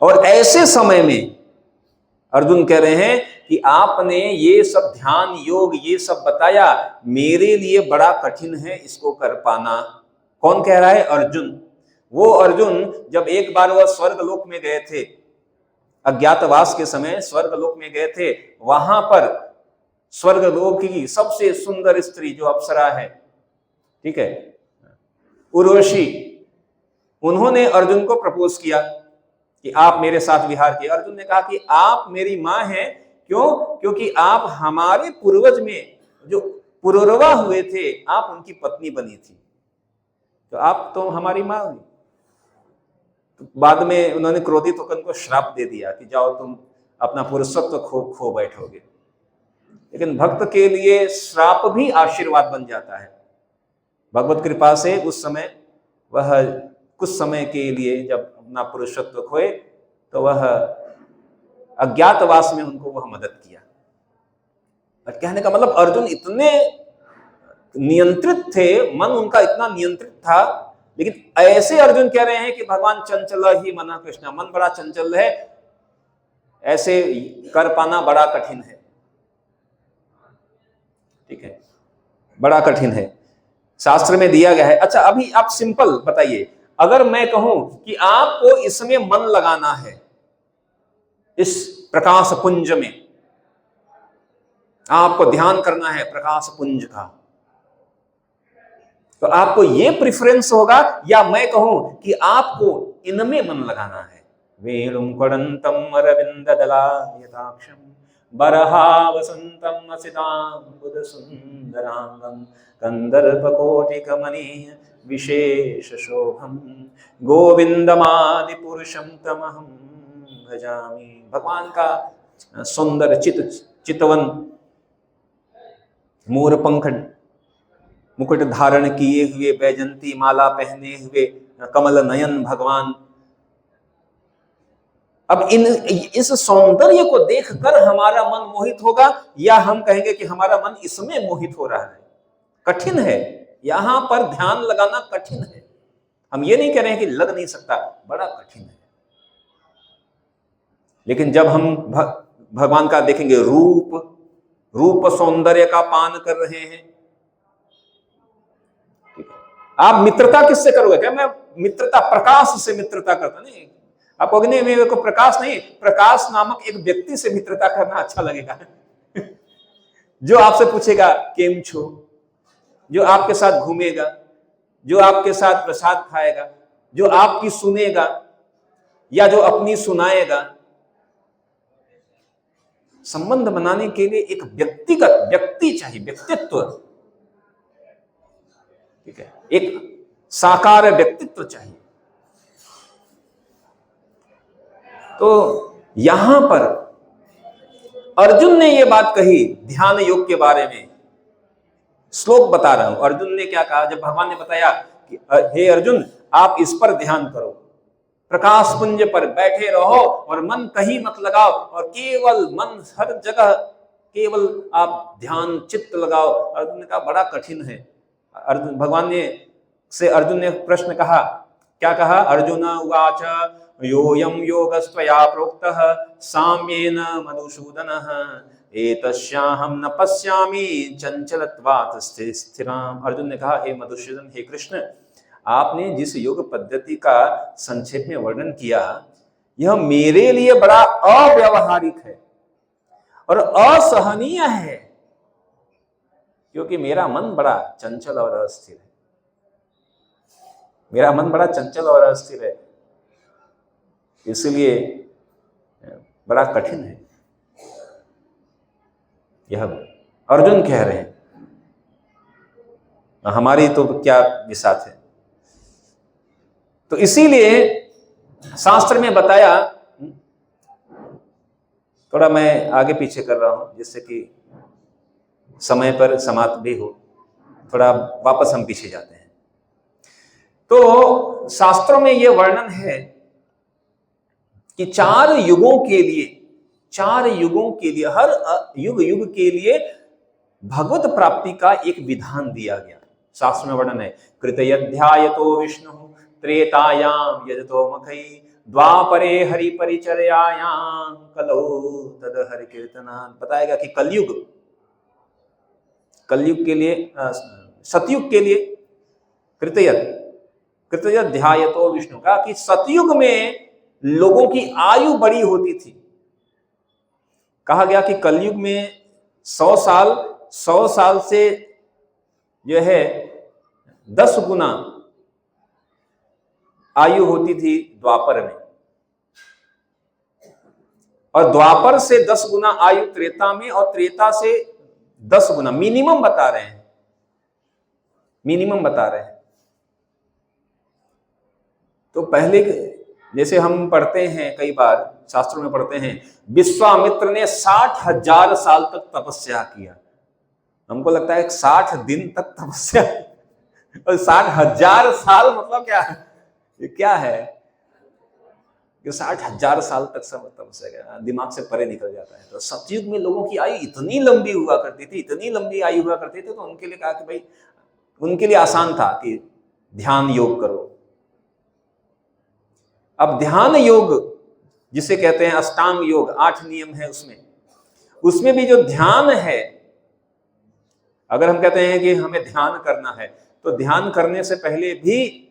और ऐसे समय में अर्जुन कह रहे हैं कि आपने ये सब ध्यान योग ये सब बताया, मेरे लिए बड़ा कठिन है इसको कर पाना। कौन कह रहा है? अर्जुन। वो अर्जुन जब एक बार वह स्वर्गलोक में गए थे, अज्ञातवास के समय स्वर्गलोक में गए थे, वहां पर स्वर्गलोक की सबसे सुंदर स्त्री जो अप्सरा है, ठीक है, उर्वशी, उन्होंने अर्जुन को प्रपोज किया कि आप मेरे साथ विहार किए। अर्जुन ने कहा कि आप मेरी मां हैं। क्यों? क्योंकि आप हमारे पूर्वज में जो पुरुरवा हुए थे, आप उनकी पत्नी बनी थी, तो आप तो हमारी मां हुई। तो बाद में उन्होंने क्रोधित होकर उनको श्राप दे दिया कि जाओ तुम अपना पुरुषत्व खो बैठोगे। लेकिन भक्त के लिए श्राप भी आशीर्वाद बन जाता है। भगवत कृपा से उस समय वह कुछ समय के लिए जब अपना पुरुषत्व खोए तो वह अज्ञातवास में उनको वह मदद किया। और कहने का मतलब अर्जुन इतने नियंत्रित थे, मन उनका इतना नियंत्रित था। लेकिन ऐसे अर्जुन कह रहे हैं कि भगवान चंचल ही मनः कृष्ण, मन बड़ा चंचल है, ऐसे कर पाना बड़ा कठिन है। ठीक है, बड़ा कठिन है, शास्त्र में दिया गया है। अच्छा, अभी आप सिंपल बताइए, अगर मैं कहूं कि आपको इसमें मन लगाना है, इस प्रकाश पुंज में आपको ध्यान करना है प्रकाश पुंज का, तो आपको यह प्रेफरेंस होगा, या मैं कहूं कि आपको इनमें मन लगाना है? वेणुं कडंतम अरविंद दलायताक्षम बरहा वसंतम असितांबुद सुंदरांगम कंदर्पकोटिकमनीय विशेष शोभम गोविंदमादि पुरुषम तमहम भजामि। भगवान का सुंदर चितवन, मोर पंख मुकुट धारण किए हुए, वैजंती माला पहने हुए, कमल नयन भगवान। अब इस सौंदर्य को देखकर हमारा मन मोहित होगा, या हम कहेंगे कि हमारा मन इसमें मोहित हो रहा है? कठिन है, यहां पर ध्यान लगाना कठिन है। हम ये नहीं कह रहे हैं कि लग नहीं सकता, बड़ा कठिन है। लेकिन जब हम भगवान का देखेंगे रूप सौंदर्य का पान कर रहे हैं, आप मित्रता किससे करोगे? क्या मैं मित्रता प्रकाश से मित्रता करता? नहीं, आप कहोगे नहीं मेरे को प्रकाश नहीं, प्रकाश नामक एक व्यक्ति से मित्रता करना अच्छा लगेगा जो आपसे पूछेगा केम छो, जो आपके साथ घूमेगा, जो आपके साथ प्रसाद खाएगा, जो आपकी सुनेगा या जो अपनी सुनाएगा। संबंध बनाने के लिए एक व्यक्ति चाहिए, व्यक्तित्व, ठीक है, एक साकार व्यक्तित्व चाहिए। तो यहां पर अर्जुन ने यह बात कही ध्यान योग के बारे में। श्लोक बता रहा हूं, अर्जुन ने क्या कहा जब भगवान ने बताया कि हे अर्जुन, आप इस पर ध्यान करो, प्रकाश पुंज पर बैठे रहो और मन कहीं मत लगाओ, और केवल मन हर जगह केवल आप ध्यान चित्त लगाओ। अर्जुन ने कहा बड़ा कठिन है। अर्जुन ने प्रश्न कहा, क्या कहा? अर्जुन उवाच योऽयं योगस्त्वया प्रोक्तः साम्येन मधुसूदनः एतस्याहं न पश्यामि चंचलत्वात् स्थिराम्। अर्जुन ने कहा, हे मधुसूदन, हे कृष्ण, आपने जिस योग पद्धति का संक्षेप में वर्णन किया, यह मेरे लिए बड़ा अव्यावहारिक है और असहनीय है, क्योंकि मेरा मन बड़ा चंचल और अस्थिर है। मेरा मन बड़ा चंचल और अस्थिर है, इसलिए बड़ा कठिन है। यह अर्जुन कह रहे हैं, हमारी तो क्या विसात है। तो इसीलिए शास्त्र में बताया, थोड़ा मैं आगे पीछे कर रहा हूं जिससे कि समय पर समाप्त भी हो, थोड़ा वापस हम पीछे जाते हैं। तो शास्त्रों में यह वर्णन है कि 4 युगों के लिए हर युग के लिए भगवत प्राप्ति का एक विधान दिया गया। शास्त्र में वर्णन है, कृतयध्यायतो विष्णु त्रेतायाम यजतो मखई द्वापरे हरि परिचर्यायाम कलौ तद हरि कीर्तनात्। बताएगा कि कलयुग के लिए, सतयुग के लिए कृतयत ध्यायतो विष्णु का, कि सतयुग में लोगों की आयु बड़ी होती थी। कहा गया कि कलयुग में 100 साल से जो है 10 गुना आयु होती थी द्वापर में, और द्वापर से 10 गुना आयु त्रेता में, और त्रेता से 10 गुना मिनिमम बता रहे हैं, तो पहले जैसे हम पढ़ते हैं, कई बार शास्त्रों में पढ़ते हैं, विश्वामित्र ने 60,000 साल तक तपस्या किया। हमको लगता है 60 दिन तक तपस्या, और 60,000 साल मतलब क्या है कि 60,000 साल तक सब तपस्या किया, दिमाग से परे निकल जाता है। तो सतयुग में लोगों की आयु इतनी लंबी हुआ करती थी, तो उनके लिए कहा कि भाई, उनके लिए आसान था कि ध्यान योग करो। अब ध्यान योग जिसे कहते हैं अष्टांग योग, 8 नियम है उसमें भी जो ध्यान है, अगर हम कहते हैं कि हमें ध्यान करना है, तो ध्यान करने से पहले भी,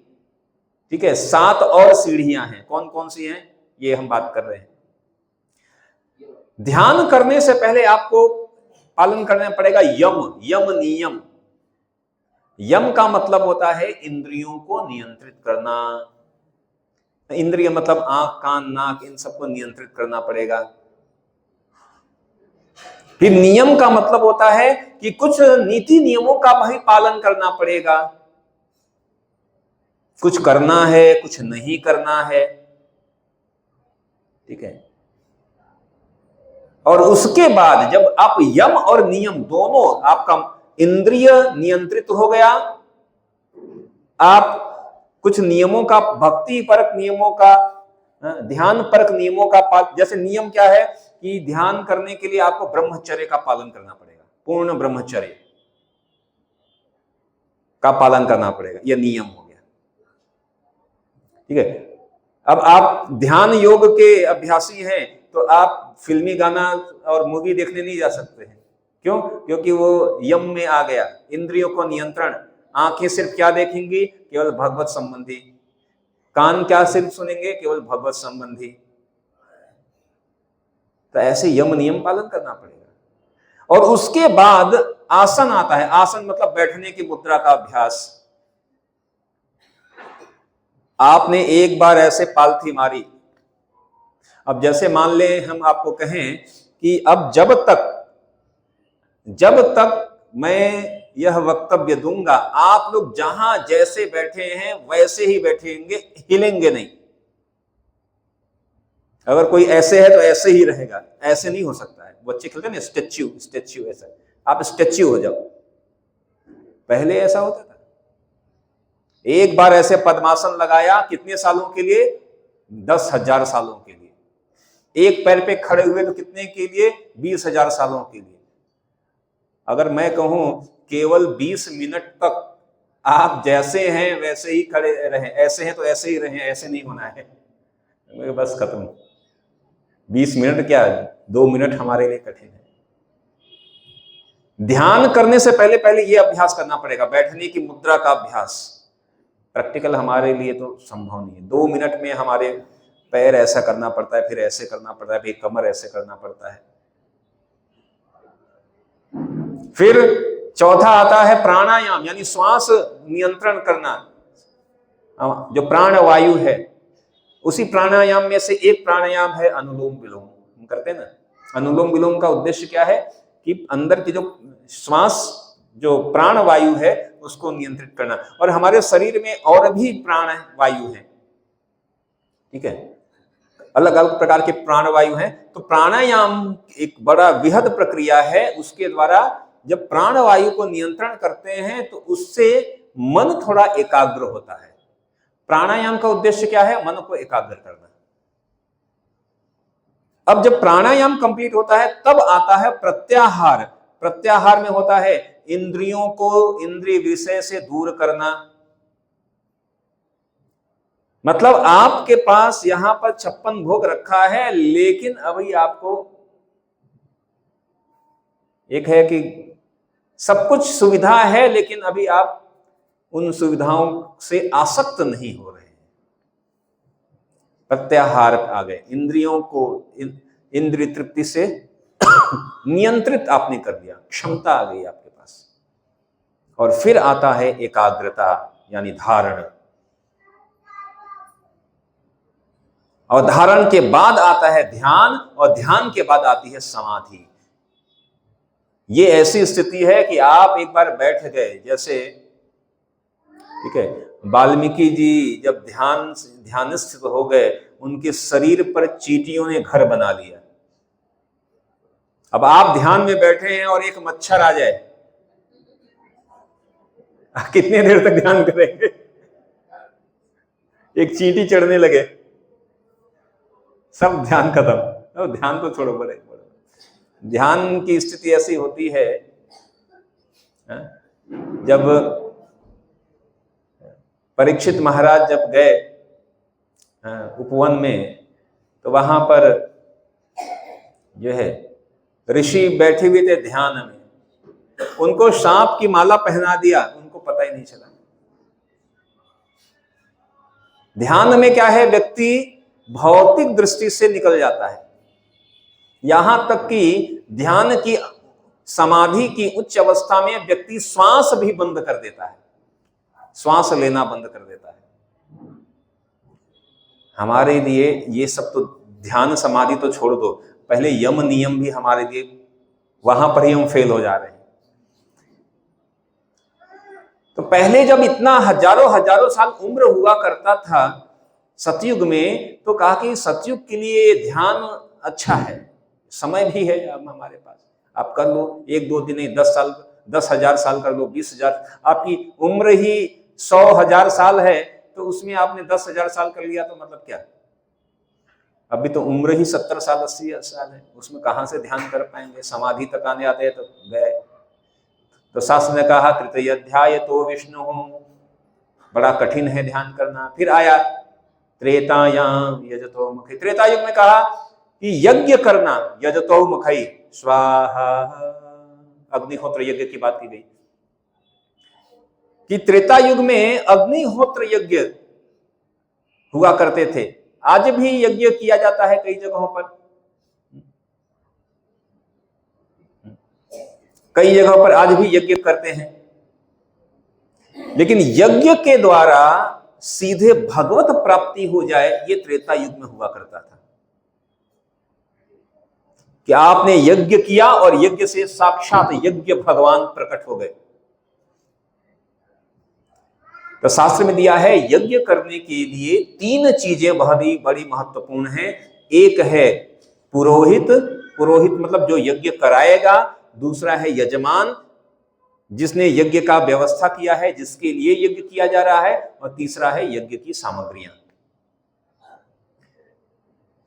ठीक है, 7 और सीढ़ियां हैं। कौन कौन सी हैं, ये हम बात कर रहे हैं। ध्यान करने से पहले आपको पालन करना पड़ेगा यम नियम। यम का मतलब होता है इंद्रियों को नियंत्रित करना। इंद्रिय मतलब आंख, कान, नाक, इन सबको नियंत्रित करना पड़ेगा। फिर नियम का मतलब होता है कि कुछ नीति नियमों का भी पालन करना पड़ेगा, कुछ करना है, कुछ नहीं करना है, ठीक है। और उसके बाद जब आप यम और नियम दोनों, आपका इंद्रिय नियंत्रित हो गया, आप कुछ नियमों का, भक्ति परक नियमों का, ध्यान परक नियमों का, जैसे नियम क्या है कि ध्यान करने के लिए आपको ब्रह्मचर्य का पालन करना पड़ेगा, पूर्ण ब्रह्मचर्य का पालन करना पड़ेगा, यह नियम हो गया, ठीक है। अब आप ध्यान योग के अभ्यासी हैं, तो आप फिल्मी गाना और मूवी देखने नहीं जा सकते हैं। क्यों? क्योंकि वो यम में आ गया, इंद्रियों को नियंत्रण। आंखें सिर्फ क्या देखेंगी? केवल भगवत संबंधी। कान क्या सिर्फ सुनेंगे? केवल भगवत संबंधी। तो ऐसे यम नियम पालन करना पड़ेगा। और उसके बाद आसन आता है। आसन मतलब बैठने की मुद्रा का अभ्यास। आपने एक बार ऐसे पालथी मारी, अब जैसे मान ले हम आपको कहें कि अब जब तक मैं यह वक्तव्य दूंगा आप लोग जहां जैसे बैठे हैं वैसे ही बैठेंगे, हिलेंगे नहीं। अगर कोई ऐसे है तो ऐसे ही रहेगा, ऐसे नहीं हो सकता है। बच्चे खेलते हैं ना स्टेच्यू, ऐसा आप स्टेच्यू हो जाओ। पहले ऐसा होता था, एक बार ऐसे पद्मासन लगाया कितने सालों के लिए? 10,000 सालों के लिए। एक पैर पे खड़े हुए तो कितने के लिए? 20,000 सालों के लिए। अगर मैं कहूं केवल 20 मिनट तक आप जैसे हैं वैसे ही खड़े रहें, ऐसे हैं तो ऐसे ही रहें, ऐसे नहीं होना है, बस खत्म। 20 मिनट क्या, 2 मिनट हमारे लिए कठिन है। ध्यान करने से पहले यह अभ्यास करना पड़ेगा, बैठने की मुद्रा का अभ्यास। प्रैक्टिकल हमारे लिए तो संभव नहीं है। 2 मिनट में हमारे पैर ऐसा करना पड़ता है, फिर ऐसे करना पड़ता है, फिर कमर ऐसे करना पड़ता है। फिर चौथा आता है प्राणायाम, यानी श्वास नियंत्रण करना। जो प्राण वायु है, उसी प्राणायाम में से एक प्राणायाम है अनुलोम विलोम। हम करते हैं ना, अनुलोम विलोम का उद्देश्य क्या है कि अंदर की जो श्वास, जो प्राण वायु है उसको नियंत्रित करना। और हमारे शरीर में और भी प्राण वायु है, ठीक है, अलग अलग प्रकार के प्राण वायु हैं। तो प्राणायाम एक बड़ा वृहद प्रक्रिया है, उसके द्वारा जब प्राण वायु को नियंत्रण करते हैं तो उससे मन थोड़ा एकाग्र होता है। प्राणायाम का उद्देश्य क्या है? मन को एकाग्र करना। अब जब प्राणायाम कंप्लीट होता है तब आता है प्रत्याहार। प्रत्याहार में होता है इंद्रियों को इंद्रिय विषय से दूर करना। मतलब आपके पास यहां पर 56 भोग रखा है, लेकिन अभी आपको एक है कि सब कुछ सुविधा है, लेकिन अभी आप उन सुविधाओं से आसक्त नहीं हो रहे हैं। प्रत्याहार आ गए, इंद्रियों को इंद्रिय तृप्ति से नियंत्रित आपने कर दिया, क्षमता आ गई आपके पास। और फिर आता है एकाग्रता यानी धारण, और धारण के बाद आता है ध्यान, और ध्यान के बाद आती है समाधि। ये ऐसी स्थिति है कि आप एक बार बैठ गए, जैसे ठीक है, वाल्मीकि जी जब ध्यानस्थ हो गए, उनके शरीर पर चींटियों ने घर बना लिया। अब आप ध्यान में बैठे हैं और एक मच्छर आ जाए, कितने देर तक ध्यान करेंगे? एक चींटी चढ़ने लगे, सब ध्यान खत्म। तो ध्यान तो छोड़ो, बड़े ध्यान की स्थिति ऐसी होती है जब परीक्षित महाराज जब गए उपवन में, तो वहां पर जो है ऋषि बैठे हुए थे ध्यान में, उनको सांप की माला पहना दिया, उनको पता ही नहीं चला। ध्यान में क्या है, व्यक्ति भौतिक दृष्टि से निकल जाता है। यहां तक कि ध्यान की समाधि की उच्च अवस्था में व्यक्ति श्वास भी बंद कर देता है, श्वास लेना बंद कर देता है। हमारे लिए ये सब तो ध्यान समाधि तो छोड़ दो, पहले यम नियम भी हमारे लिए, वहां पर ही हम फेल हो जा रहे हैं। तो पहले जब इतना हजारों साल उम्र हुआ करता था सतयुग में, तो कहा कि सतयुग के लिए ध्यान अच्छा है, समय भी है अब हमारे पास, आप कर लो, 1-2 दिन नहीं, 10 साल, 10,000 साल कर लो, 20,000, आपकी उम्र ही 100,000 साल है, तो उसमें आपने 10,000 साल कर लिया तो मतलब क्या? अभी तो उम्र ही 70 साल 80 साल है, उसमें कहां से ध्यान कर पाएंगे? समाधि तक आने आते हैं तो गए। तो शास्त्र ने कहा कृतयध्याय तो विष्णु, बड़ा कठिन है ध्यान करना। फिर आया त्रेतायाम यजतो मुखी, त्रेता युग में कहा कि यज्ञ करना, यजतो मुखई स्वाहा, अग्निहोत्र यज्ञ की बात की गई कि त्रेता युग में अग्निहोत्र यज्ञ हुआ करते थे। आज भी यज्ञ किया जाता है कई जगहों पर, कई जगहों पर आज भी यज्ञ करते हैं, लेकिन यज्ञ के द्वारा सीधे भगवत प्राप्ति हो जाए, ये त्रेता युग में हुआ करता था कि आपने यज्ञ किया और यज्ञ से साक्षात यज्ञ भगवान प्रकट हो गए। तो शास्त्र में दिया है यज्ञ करने के लिए 3 चीजें बड़ी बड़ी महत्वपूर्ण हैं। एक है पुरोहित, पुरोहित मतलब जो यज्ञ कराएगा, दूसरा है यजमान जिसने यज्ञ का व्यवस्था किया है, जिसके लिए यज्ञ किया जा रहा है, और तीसरा है यज्ञ की सामग्रियां।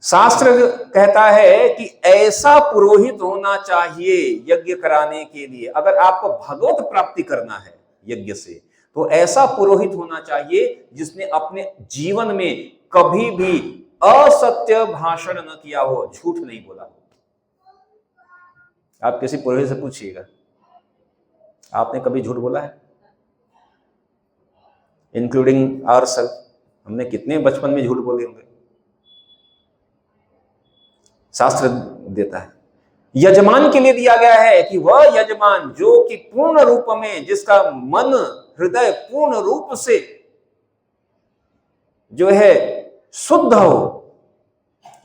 शास्त्र कहता है कि ऐसा पुरोहित होना चाहिए यज्ञ कराने के लिए। अगर आपको भगवत प्राप्ति करना है यज्ञ से, तो ऐसा पुरोहित होना चाहिए जिसने अपने जीवन में कभी भी असत्य भाषण न किया हो, झूठ नहीं बोला। आप किसी पुरोहित से पूछिएगा, आपने कभी झूठ बोला है? इंक्लूडिंग आवरसेल्फ, हमने कितने बचपन में झूठ बोले होंगे। शास्त्र देता है यजमान के लिए दिया गया है कि वह यजमान जो कि पूर्ण रूप में, जिसका मन हृदय पूर्ण रूप से जो है शुद्ध हो,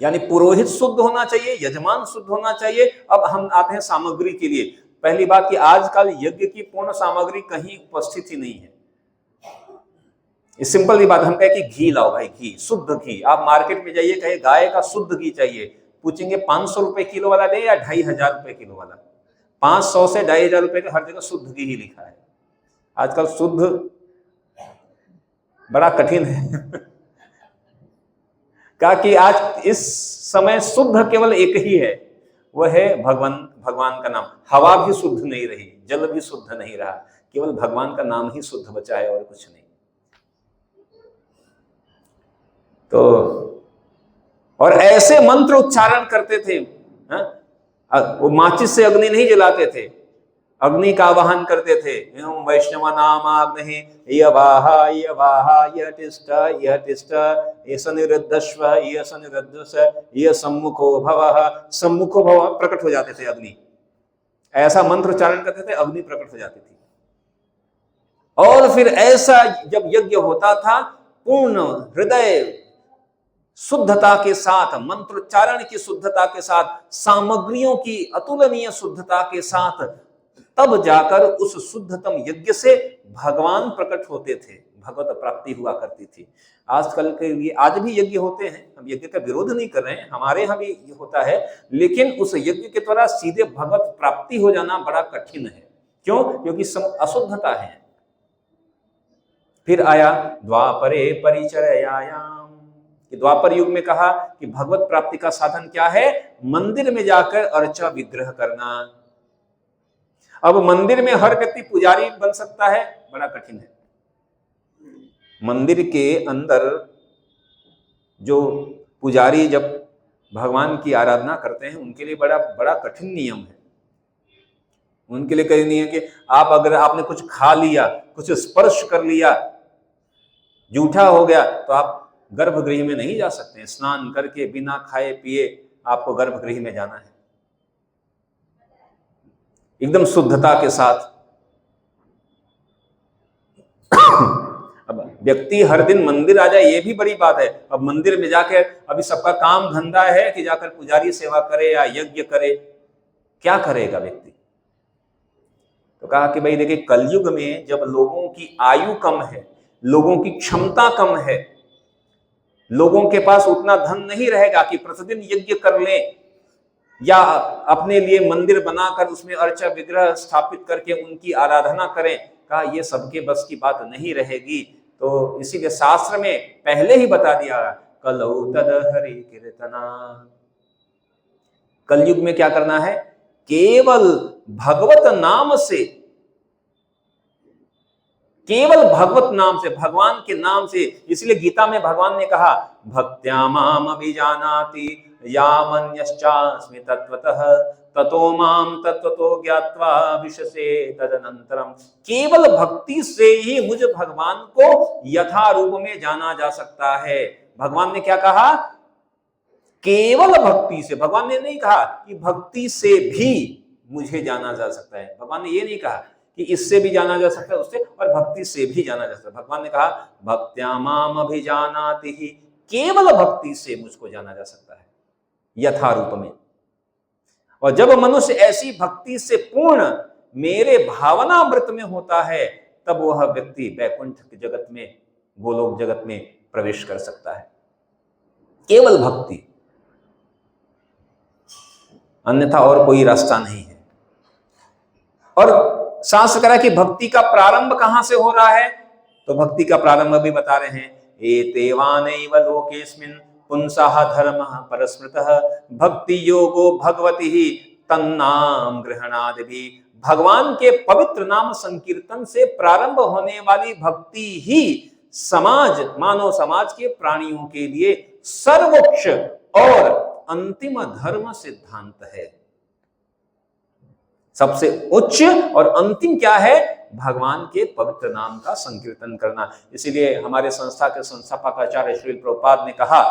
यानी पुरोहित शुद्ध होना चाहिए, यजमान शुद्ध होना चाहिए। अब हम आते हैं सामग्री के लिए। पहली बात कि आजकल यज्ञ की पूर्ण सामग्री कहीं उपस्थित ही नहीं है। सिंपल ही बात, हम कहे कि घी लाओ भाई, घी, शुद्ध घी। आप मार्केट में जाइए, कहे गाय का शुद्ध घी चाहिए, पूछेंगे 500 रुपए किलो वाला दे या 2500 रुपए किलो वाला। 500 से 2500 रुपए का हर जगह शुद्ध घी ही लिखा है। आजकल शुद्ध बड़ा कठिन है क्या कि आज इस समय शुद्ध केवल एक ही है, वह है भगवान का नाम। हवा भी शुद्ध नहीं रही, जल भी शुद्ध नहीं रहा, केवल भगवान का नाम ही शुद्ध बचा है और कुछ नहीं। तो और ऐसे मंत्र उच्चारण करते थे, वो माचिस से अग्नि नहीं जलाते थे, अग्नि का आवाहन करते थे। एवं वैष्णव नामाग्नि यवाहा यवाहा यह तिष्ठ यह तिष्ठ ये सनिरुद्धस्व ये सनिरुद्धस्व ये सम्मुखो भवः, सम्मुखो भव, प्रकट हो जाते थे अग्नि। ऐसा मंत्र उच्चारण करते थे, अग्नि प्रकट हो जाती थी। और फिर ऐसा जब यज्ञ होता था, पूर्ण हृदय शुद्धता के साथ, मंत्रोच्चारण की शुद्धता के साथ, सामग्रियों की अतुलनीय शुद्धता के साथ, तब जाकर उस शुद्धतम यज्ञ से भगवान प्रकट होते थे, भगवत प्राप्ति हुआ करती थी। आजकल के लिए आज भी यज्ञ होते हैं, हम यज्ञ का विरोध नहीं कर रहे हैं, हमारे यहाँ भी होता है, लेकिन उस यज्ञ के द्वारा सीधे भगवत प्राप्ति हो जाना बड़ा कठिन है। क्यों? क्योंकि सब अशुद्धता है। फिर आया द्वापरे परिचर्यायाम, कि द्वापर युग में कहा कि भगवत प्राप्ति का साधन क्या है? मंदिर में जाकर अर्चा विग्रह करना। अब मंदिर में हर व्यक्ति पुजारी बन सकता है? बड़ा कठिन है। मंदिर के अंदर जो पुजारी जब भगवान की आराधना करते हैं, उनके लिए बड़ा बड़ा कठिन नियम है। उनके लिए कहीं नहीं है कि आप अगर आपने कुछ खा लिया, कुछ स्पर्श कर लिया, जूठा हो गया, तो आप गर्भगृह में नहीं जा सकते। स्नान करके बिना खाए पिए आपको गर्भगृह में जाना है, एकदम शुद्धता के साथ। अब व्यक्ति हर दिन मंदिर आ जाए, ये भी बड़ी बात है। अब मंदिर में जाकर अभी सबका काम धंधा है कि जाकर पुजारी सेवा करे या यज्ञ करे, क्या करेगा व्यक्ति? तो कहा कि भाई देखिए, कलयुग में जब लोगों की आयु कम है, लोगों की क्षमता कम है, लोगों के पास उतना धन नहीं रहेगा कि प्रतिदिन यज्ञ कर लें या अपने लिए मंदिर बनाकर उसमें अर्चा विग्रह स्थापित करके उनकी आराधना करें, कहा ये सबके बस की बात नहीं रहेगी। तो इसीलिए शास्त्र में पहले ही बता दिया, कलौ तद हरि कीर्तना। कलयुग में क्या करना है? केवल भगवत नाम से, केवल भगवत नाम से, भगवान के नाम से। इसलिए गीता में भगवान ने कहा, भक्त्या माम अभिजानाति यामन्यश्चास्मि तत्वतः ततो माम तत्वतो ज्ञात्वा विशसे तदनंतरम। केवल भक्ति से ही मुझ भगवान को यथा रूप में जाना जा सकता है। भगवान ने क्या कहा? केवल भक्ति से। भगवान ने नहीं कहा कि भक्ति से भी मुझे जाना जा सकता है। भगवान ने ये नहीं कहा कि इससे भी जाना जा सकता है, उससे, और भक्ति से भी जाना जा सकता है। भगवान ने कहा भक्त्या माम अभिजानाति ही, केवल भक्ति से मुझको जाना जा सकता है यथा रूप में। और जब मनुष्य ऐसी भक्ति से पूर्ण मेरे भावनामृत में होता है, तब वह व्यक्ति वैकुंठ जगत में, गोलोक जगत में प्रवेश कर सकता है। केवल भक्ति, अन्यथा और कोई रास्ता नहीं है। और शास्त्र कह रहा है कि भक्ति का प्रारंभ कहां से हो रहा है, तो भक्ति का प्रारंभ भी बता रहे हैं, एतेवानैव लोकेस्मिन् पुंसः धर्मः परस्मृतः भक्ति योगो भगवती ही तन्नाम गृहणादि। भगवान के पवित्र नाम संकीर्तन से प्रारंभ होने वाली भक्ति ही समाज, मानव समाज के प्राणियों के लिए सर्वोच्च और अंतिम धर्म सिद्धांत है। सबसे उच्च और अंतिम क्या है? भगवान के पवित्र नाम का संकीर्तन करना। इसीलिए हमारे संस्था के संस्थापक आचार्य श्रील प्रभुपाद ने कहा,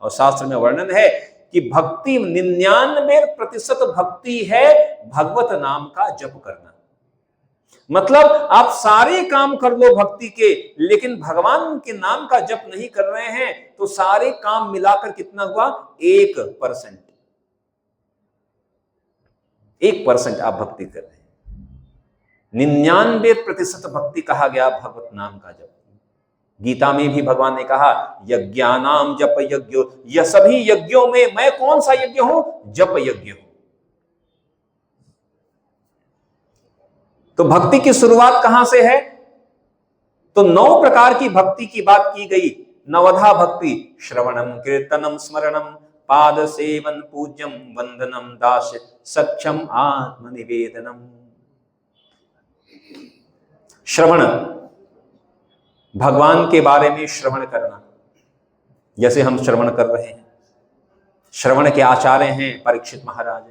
और शास्त्र में वर्णन है कि भक्ति 99% भक्ति है भगवत नाम का जप करना। मतलब आप सारे काम कर लो भक्ति के, लेकिन भगवान के नाम का जप नहीं कर रहे हैं, तो सारे काम मिलाकर कितना हुआ? 1%। 1% आप भक्ति कर रहे हैं। 99% भक्ति कहा गया भगवत नाम का जप। गीता में भी भगवान ने कहा यज्ञानाम जप यज्ञो, यह सभी यज्ञों में मैं कौन सा यज्ञ हूं? जप यज्ञ हूं। तो भक्ति की शुरुआत कहां से है? तो 9 प्रकार की भक्ति की बात की गई। नवधा भक्ति, श्रवणम कीर्तनम स्मरणम पाद सेवन पूज्यम वंदनम दास्य सक्षम आत्मनिवेदनम। श्रवण, भगवान के बारे में श्रवण करना, जैसे हम श्रवण कर रहे हैं। श्रवण के आचार्य हैं परीक्षित महाराज।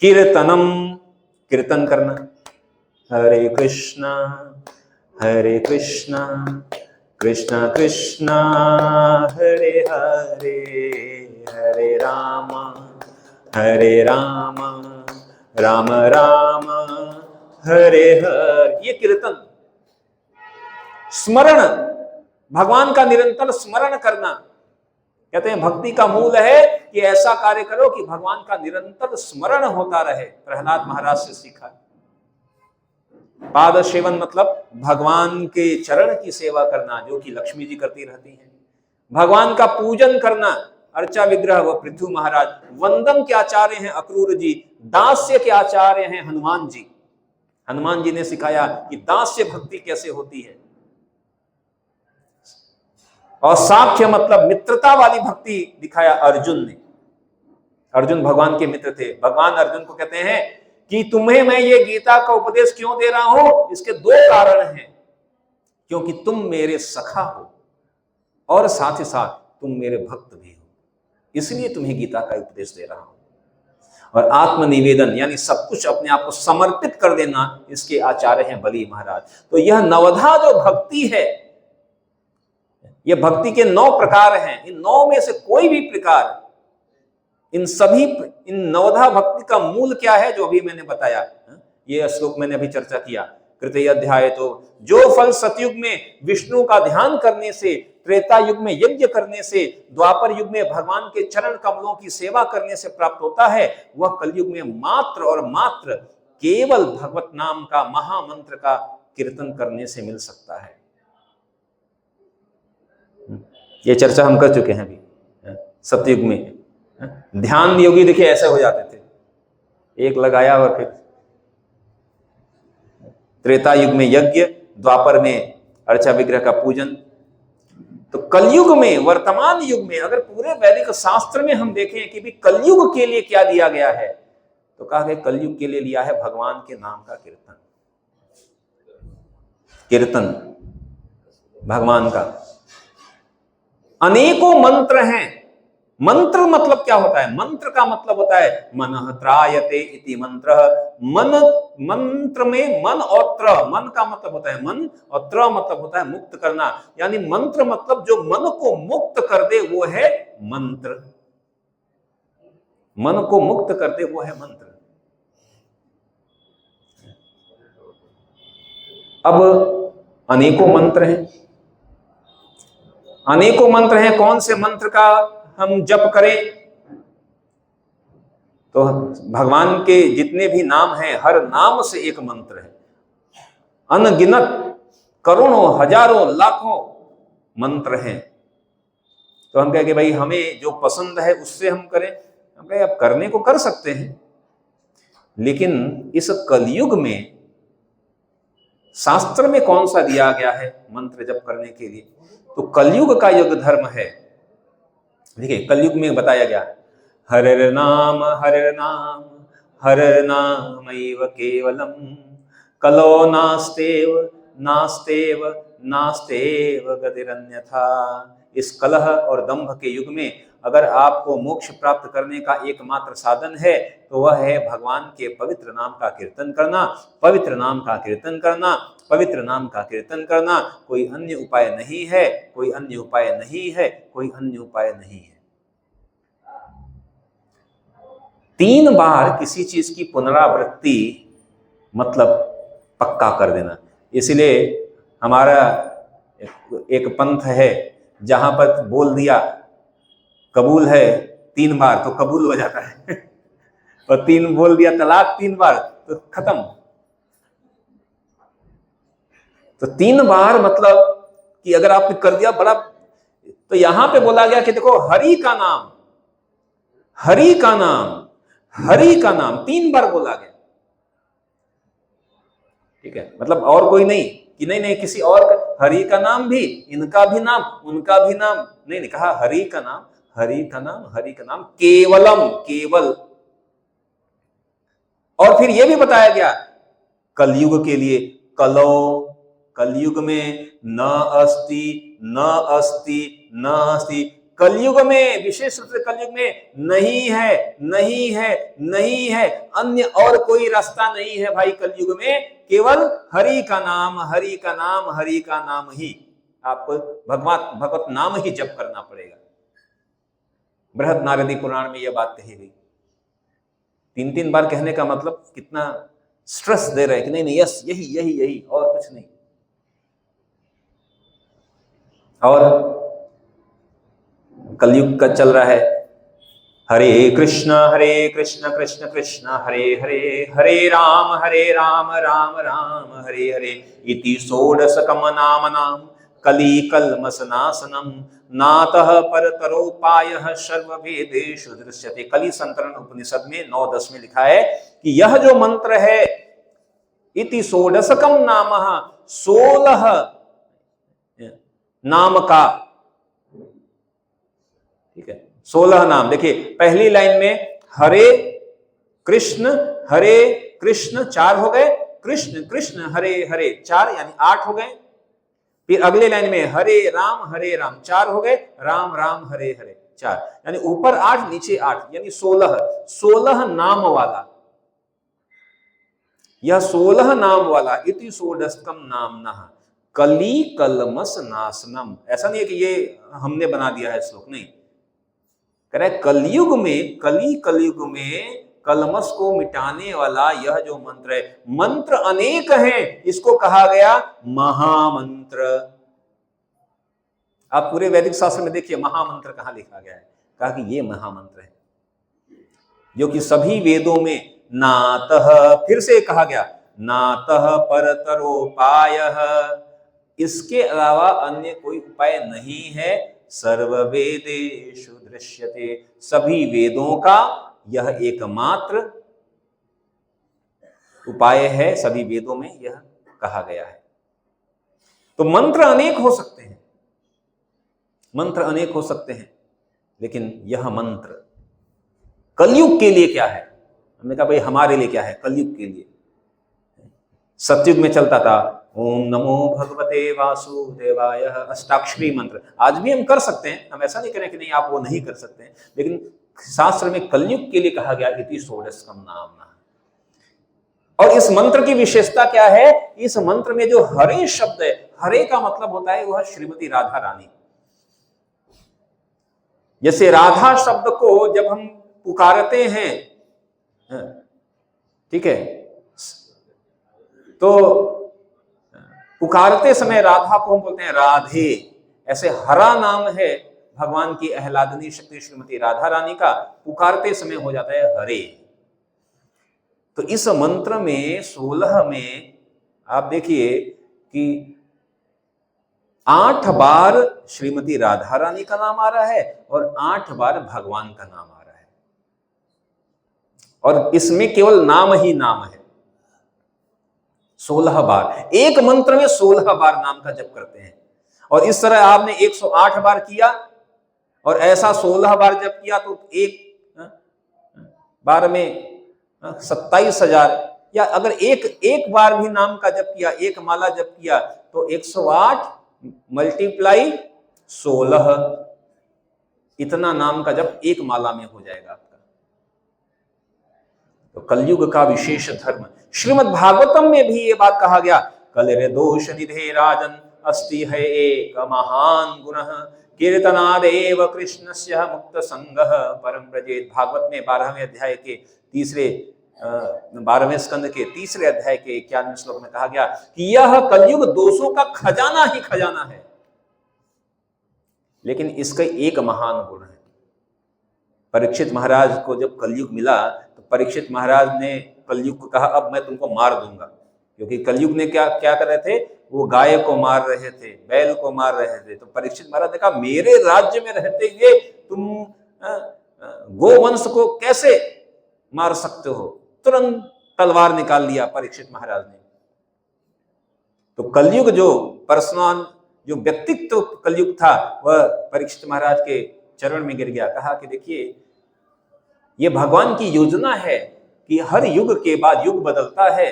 कीर्तनम, कीर्तन करना, हरे कृष्णा कृष्णा कृष्णा हरे हरे, हरे राम राम राम हरे हरे। ये कीर्तन। स्मरण, भगवान का निरंतर स्मरण करना। कहते हैं भक्ति का मूल है कि ऐसा कार्य करो कि भगवान का निरंतर स्मरण होता रहे। प्रहलाद महाराज से सीखा। पाद सेवन मतलब भगवान के चरण की सेवा करना, जो कि लक्ष्मी जी करती रहती हैं। भगवान का पूजन करना, अर्चा विग्रह व पृथु महाराज। वंदन के आचार्य हैं अक्रूर जी। दास्य के आचार्य हैं हनुमान जी। हनुमान जी ने सिखाया कि दास्य भक्ति कैसे होती है। और साख्य मतलब मित्रता वाली भक्ति दिखाया अर्जुन ने। अर्जुन भगवान के मित्र थे। भगवान अर्जुन को कहते हैं कि तुम्हें मैं ये गीता का उपदेश क्यों दे रहा हूं? इसके 2 कारण हैं। क्योंकि तुम मेरे सखा हो और साथ ही साथ तुम मेरे भक्त भी हो, इसलिए तुम्हें गीता का उपदेश दे रहा हूं। और आत्मनिवेदन यानी सब कुछ अपने आप को समर्पित कर देना, इसके आचार्य हैं बलि महाराज। तो यह नवधा जो भक्ति है, यह भक्ति के 9 प्रकार हैं। इन 9 में से कोई भी प्रकार, इन नवधा भक्ति का मूल क्या है, जो अभी मैंने बताया। ये श्लोक मैंने अभी चर्चा किया। कृतय अध्याय, तो जो फल सतयुग में विष्णु का ध्यान करने से, त्रेता युग में यज्ञ करने से, द्वापर युग में भगवान के चरण कमलों की सेवा करने से प्राप्त होता है, वह कलयुग में मात्र और मात्र केवल भगवत नाम का महामंत्र का कीर्तन करने से मिल सकता है। ये चर्चा हम कर चुके हैं अभी। सतयुग में ध्यान योगी देखिए ऐसे हो जाते थे, एक लगाया और फिर त्रेता युग में यज्ञ, द्वापर में अर्चा विग्रह का पूजन। तो कलयुग में, वर्तमान युग में, अगर पूरे वैदिक शास्त्र में हम देखें कि भी कलयुग के लिए क्या दिया गया है, तो कहा गया कलयुग के लिए लिया है भगवान के नाम का कीर्तन। कीर्तन भगवान का। अनेकों मंत्र हैं। मंत्र मतलब क्या होता है? मंत्र का मतलब होता है मनः त्रायते इति मंत्र। मंत्र में मन और त्र, मन का मतलब होता है मन, और त्र मतलब होता है मुक्त करना। यानी मंत्र मतलब जो मन को मुक्त कर दे वो है मंत्र। मन को मुक्त कर दे वो है मंत्र। अब अनेकों मंत्र हैं, अनेकों मंत्र हैं, कौन से मंत्र का हम जप करें? तो भगवान के जितने भी नाम हैं, हर नाम से एक मंत्र है। अनगिनत करोड़ों हजारों लाखों मंत्र हैं। तो हम कहें कि भाई हमें जो पसंद है उससे हम करें। हम कहें अब करने को कर सकते हैं, लेकिन इस कलयुग में शास्त्र में कौन सा दिया गया है मंत्र जप करने के लिए? तो कलयुग का युग धर्म है। देखिए कलयुग में बताया गया, हरिर नाम हरिर नामैव केवलम कलो नास्तेव नास्तेव नास्तेव गतिरन्यथा। इस कलह और दंभ के युग में अगर आपको मोक्ष प्राप्त करने का एकमात्र साधन है तो वह है भगवान के पवित्र नाम का कीर्तन करना, पवित्र नाम का कीर्तन करना, पवित्र नाम का कीर्तन करना। कोई अन्य उपाय नहीं है, कोई अन्य उपाय नहीं है, कोई अन्य उपाय नहीं है। 3 बार किसी चीज की पुनरावृत्ति मतलब पक्का कर देना। इसलिए हमारा एक पंथ है जहां पर बोल दिया कबूल है 3 बार तो कबूल हो जाता है और 3 बोल दिया तलाक 3 बार तो खत्म। तो 3 बार मतलब कि अगर आपने कर दिया बड़ा, तो यहां पे बोला गया कि देखो हरि का नाम, हरि का नाम, हरि का नाम 3 बार बोला गया। ठीक है, मतलब और कोई नहीं कि नहीं किसी और का, हरि का नाम भी, इनका भी नाम, उनका भी नाम, नहीं कहा हरि का नाम, हरि का नाम, हरि का नाम केवलम, केवल। और फिर यह भी बताया गया कलयुग के लिए, कलो, कलयुग में न अस्ति न अस्ति न अस्ति। कलयुग में, विशेष रूप से कलयुग में नहीं है, नहीं है, नहीं है, अन्य और कोई रास्ता नहीं है भाई। कलयुग में केवल हरि का नाम, हरि का नाम, हरि का नाम ही आपको भगवत नाम ही जप करना पड़ेगा। बृहद नारदी पुराण में यह बात कही गई। 3-3 बार कहने का मतलब कितना स्ट्रेस दे रहे हैं कि नहीं यस यही यही यही और कुछ नहीं। और कलयुग का चल रहा है हरे कृष्ण कृष्ण कृष्ण हरे हरे, हरे राम राम राम हरे हरे। इति षोडशकम नाम कली कल्मषनाशनम नातः परतरोपायः सर्ववेदेषु दृश्यते। कली संतरण उपनिषद में 9-10 में लिखा है कि यह जो मंत्र है इति षोडशकम नाम, 16 नाम का, ठीक है 16 नाम। देखिए पहली लाइन में हरे कृष्ण 4 हो गए, कृष्ण कृष्ण हरे हरे 4 यानी 8 हो गए। फिर अगले लाइन में हरे राम 4 हो गए, राम राम हरे हरे 4, यानी ऊपर 8 नीचे 8 यानी 16 नाम वाला। यह 16 नाम वाला इति षोडशकम नामनः कली कलमस नाशनम। ऐसा नहीं है कि ये हमने बना दिया है श्लोक, नहीं, कह रहे कलयुग में, कलयुग में कलमस को मिटाने वाला यह जो मंत्र है, मंत्र अनेक हैं, इसको कहा गया महामंत्र। आप पूरे वैदिक शास्त्र में देखिए महामंत्र कहां लिखा गया है, कहा कि ये महामंत्र है जो कि सभी वेदों में नातः, फिर से कहा गया नातः परतरोपायः, इसके अलावा अन्य कोई उपाय नहीं है। सर्ववेदेषु दृश्यते, सभी वेदों का यह एकमात्र उपाय है, सभी वेदों में यह कहा गया है। तो मंत्र अनेक हो सकते हैं, मंत्र अनेक हो सकते हैं, लेकिन यह मंत्र कलयुग के लिए क्या है? हमने कहा भाई हमारे लिए क्या है? कलयुग के लिए सतयुग में चलता था ओम नमो भगवते वासुदेवाय, अष्टाक्षरी मंत्र। आज भी हम कर सकते हैं, हम ऐसा नहीं करें कि नहीं आप वो नहीं कर सकते हैं, लेकिन शास्त्र में कलयुग के लिए कहा गया इति षोडशकम नामनः। और इस मंत्र की विशेषता क्या है? इस मंत्र में जो हरे शब्द है, हरे का मतलब होता है वह श्रीमती राधा रानी। जैसे राधा शब्द को जब हम पुकारते हैं, ठीक है, तो पुकारते समय राधा को हम बोलते हैं राधे। ऐसे हरा नाम है भगवान की आह्लादनी शक्ति श्रीमती राधा रानी का, पुकारते समय हो जाता है हरे। तो इस मंत्र में 16 में आप देखिए कि 8 बार श्रीमती राधा रानी का नाम आ रहा है और 8 बार भगवान का नाम आ रहा है, और इसमें केवल नाम ही नाम है। 16 बार, एक मंत्र में 16 बार नाम का जप करते हैं। और इस तरह आपने 108 बार किया और ऐसा 16 बार जप किया तो एक बार में 27,000, या अगर एक बार भी नाम का जप किया, एक माला जप किया तो 108 मल्टीप्लाई 16, इतना नाम का जप एक माला में हो जाएगा आपका। तो कलयुग का विशेष धर्म, श्रीमद् भागवतम में भी ये बात कहा गया, कलिरे दोष निधे राजन अस्ति है एक महान गुणः कीर्तनादेव कृष्णस्य मुक्त संगः परम व्रजेत। भागवत में 12वें अध्याय के 12वें स्कंद के 3रे अध्याय के 91वें श्लोक में कहा गया कि यह कलयुग दोषों का खजाना ही खजाना है, लेकिन इसका एक महान गुण है। परीक्षित महाराज को जब कलयुग मिला तो परीक्षित महाराज ने कलयुग को कहा अब मैं तुमको मार दूंगा, क्योंकि कलयुग ने क्या कर रहे थे, वो गाय को मार रहे थे, बैल को मार रहे थे। तो परीक्षित महाराज ने कहा मेरे राज्य में रहते हुए तुम गोवंश को कैसे मार सकते हो? तुरंत तलवार निकाल लिया परीक्षित महाराज ने। तो कलयुग जो पर्सनल जो व्यक्तित्व कलयुग था वह परीक्षित महाराज के चरण में गिर गया। कहा कि देखिए ये भगवान की योजना है कि हर युग के बाद युग बदलता है,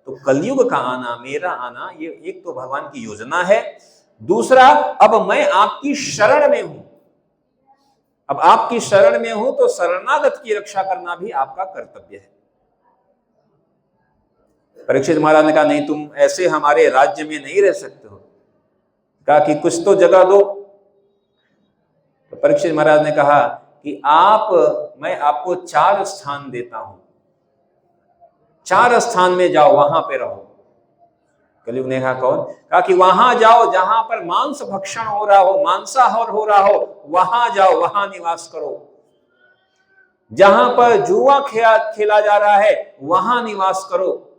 तो कलयुग का आना, मेरा आना, ये एक तो भगवान की योजना है। दूसरा, अब मैं आपकी शरण में हूं, अब आपकी शरण में हूं तो शरणागत की रक्षा करना भी आपका कर्तव्य है। परीक्षित महाराज ने कहा नहीं, तुम ऐसे हमारे राज्य में नहीं रह सकते हो। कहा कि कुछ तो जगह दो। तो परीक्षित महाराज ने कहा कि मैं आपको 4 स्थान देता हूं, 4 स्थान में जाओ, वहां पे रहो। कलयुग ने कहा कौन? कहा कि वहां जाओ जहां पर मांस भक्षण हो रहा हो, मांसाहार हो रहा हो, वहां जाओ, वहां निवास करो। जहां पर जुआ खेला जा रहा है वहां निवास करो।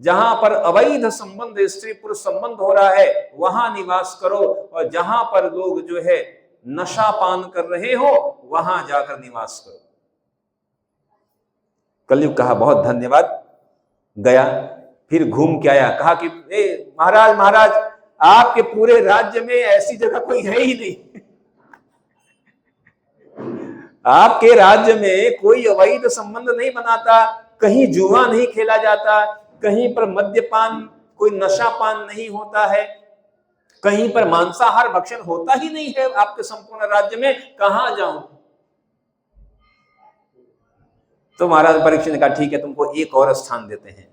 जहां पर अवैध संबंध, स्त्री पुरुष संबंध हो रहा है वहां निवास करो। और जहां पर लोग जो है नशा पान कर रहे हो वहां जाकर निवास करो। कलयुग कहा बहुत धन्यवाद, गया, फिर घूम के आया। कहा कि महाराज आपके पूरे राज्य में ऐसी जगह कोई है ही नहीं। आपके राज्य में कोई अवैध संबंध नहीं बनाता, कहीं जुआ नहीं खेला जाता, कहीं पर मद्यपान, कोई नशा पान नहीं होता है, कहीं पर मांसाहार भक्षण होता ही नहीं है आपके संपूर्ण राज्य में, कहां जाऊं? तो महाराज परीक्षित ने कहा ठीक है, तुमको एक और स्थान देते हैं।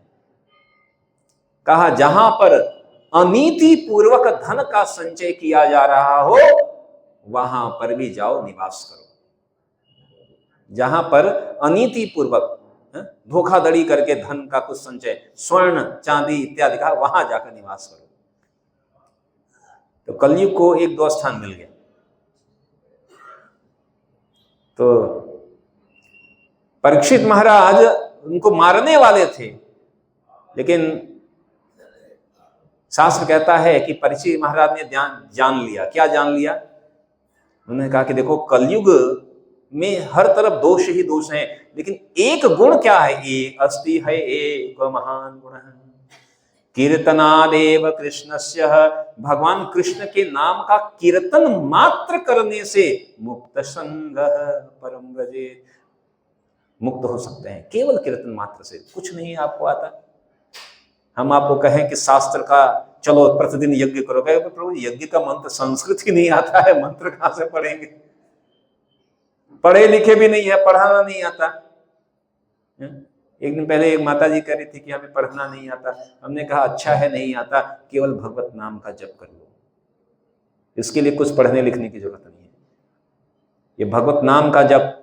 कहा जहां पर अनीति पूर्वक धन का संचय किया जा रहा हो वहां पर भी जाओ, निवास करो। जहां पर अनीति पूर्वक धोखाधड़ी करके धन का कुछ संचय, स्वर्ण चांदी इत्यादि का, वहां जाकर निवास करो। तो कलयुग को 1-2 स्थान मिल गया। तो परीक्षित महाराज उनको मारने वाले थे, लेकिन शास्त्र कहता है कि परीक्षित महाराज ने जान लिया। क्या जान लिया? उन्होंने कहा कि देखो कलयुग में हर तरफ दोष ही दोष हैं, लेकिन एक गुण क्या है? एक अस्ति है एक महान गुण है कीर्तनादेव कृष्णस्य। भगवान कृष्ण के नाम का कीर्तन मात्र करने से मुक्त संगः परम व्रजेत, मुक्त हो सकते हैं केवल कीर्तन मात्र से। कुछ नहीं आपको आता। हम आपको कहें कि शास्त्र का चलो प्रतिदिन यज्ञ करो, कहे प्रभु यज्ञ का मंत्र संस्कृत ही नहीं आता है, मंत्र कहां से पढ़ेंगे? पढ़े लिखे भी नहीं है, पढ़ाना नहीं आता। एक दिन पहले एक माता जी कह रही थी कि हमें पढ़ना नहीं आता। हमने कहा अच्छा है नहीं आता, केवल भगवत नाम का जप कर लो, इसके लिए कुछ पढ़ने लिखने की जरूरत नहीं है। ये भगवत नाम का जप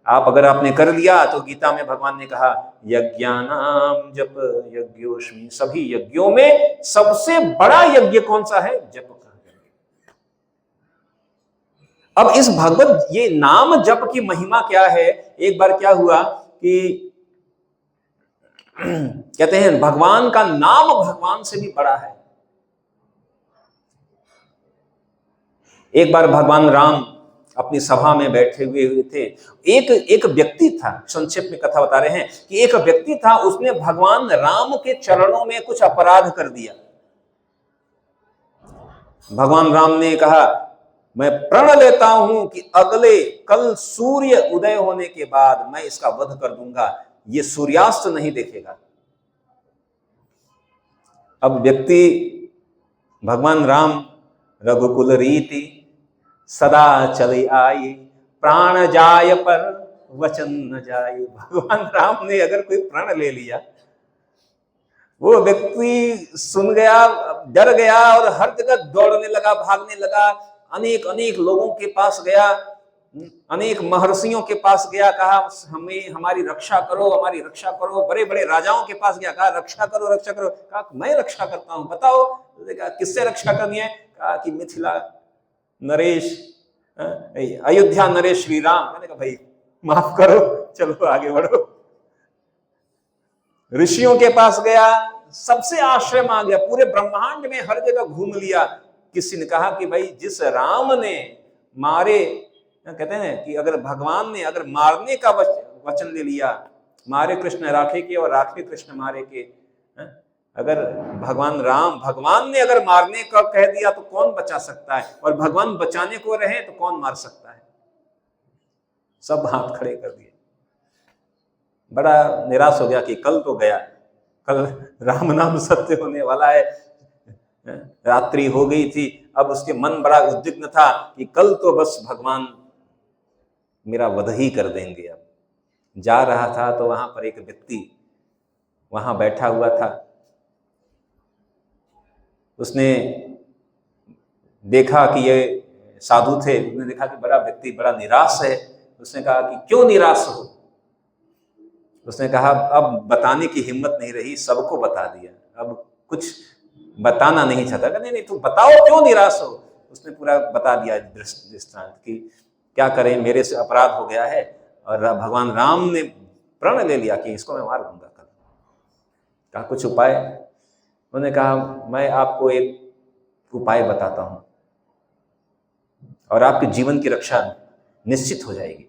आप अगर आपने कर लिया तो गीता में भगवान ने कहा यज्ञानाम जप यज्ञोष्मी, सभी यज्ञों में सबसे बड़ा यज्ञ कौन सा है? जप का। अब इस भगवत ये नाम जप की महिमा क्या है? एक बार क्या हुआ कि कहते हैं भगवान का नाम भगवान से भी बड़ा है। एक बार भगवान राम अपनी सभा में बैठे हुए थे। एक व्यक्ति था, संक्षेप में कथा बता रहे हैं कि एक व्यक्ति था, उसने भगवान राम के चरणों में कुछ अपराध कर दिया। भगवान राम ने कहा मैं प्रण लेता हूं कि अगले कल सूर्य उदय होने के बाद मैं इसका वध कर दूंगा, ये सूर्यास्त नहीं देखेगा। अब व्यक्ति भगवान राम रघुकुल रीति सदा चले आई, प्राण जाय पर वचन न जाए। भगवान राम ने अगर कोई प्रण ले लिया, वो व्यक्ति सुन गया, डर गया और हर जगह दौड़ने लगा, भागने लगा। अनेक लोगों के पास गया, अनेक महर्षियों के पास गया, कहा हमें हमारी रक्षा करो, हमारी रक्षा करो। बड़े बड़े राजाओं के पास गया, कहा रक्षा करो रक्षा करो। कहा मैं रक्षा करता हूं, बताओ। कहा किससे रक्षा करनी है? कहा कि मिथिला नरेश, अयोध्या नरेश श्री राम। मैंने कहा भाई माफ करो, चलो आगे बढ़ो। ऋषियों के पास गया, सबसे आश्रय मांग गया, पूरे ब्रह्मांड में हर जगह घूम लिया। किसी ने कहा कि भाई जिस राम ने मारे, कहते हैं कि अगर भगवान ने अगर मारने का वचन ले लिया, मारे कृष्ण राखे के और राखे कृष्ण मारे के, अगर भगवान ने अगर मारने का कह दिया तो कौन बचा सकता है? और भगवान बचाने को रहे तो कौन मार सकता है? सब हाथ खड़े कर दिए। बड़ा निराश हो गया कि कल तो गया, कल राम नाम सत्य होने वाला है। रात्रि हो गई थी, अब उसके मन बड़ा उद्विग्न था कि कल तो बस भगवान मेरा वध ही कर देंगे। अब जा रहा था तो वहां पर एक व्यक्ति वहां बैठा हुआ था। उसने देखा कि ये साधु थे, उसने देखा कि बड़ा व्यक्ति बड़ा निराश है। उसने कहा कि क्यों निराश हो? उसने कहा अब बताने की हिम्मत नहीं रही, सबको बता दिया, अब कुछ बताना नहीं चाहता। नहीं नहीं, तू बताओ क्यों निराश हो। उसने पूरा बता दिया दृष्टांत कि क्या करें, मेरे से अपराध हो गया है और भगवान राम ने प्रण ले लिया कि इसको मैं मार दूंगा कल। कहा कुछ उपाय? उन्होंने कहा मैं आपको एक उपाय बताता हूं और आपके जीवन की रक्षा निश्चित हो जाएगी।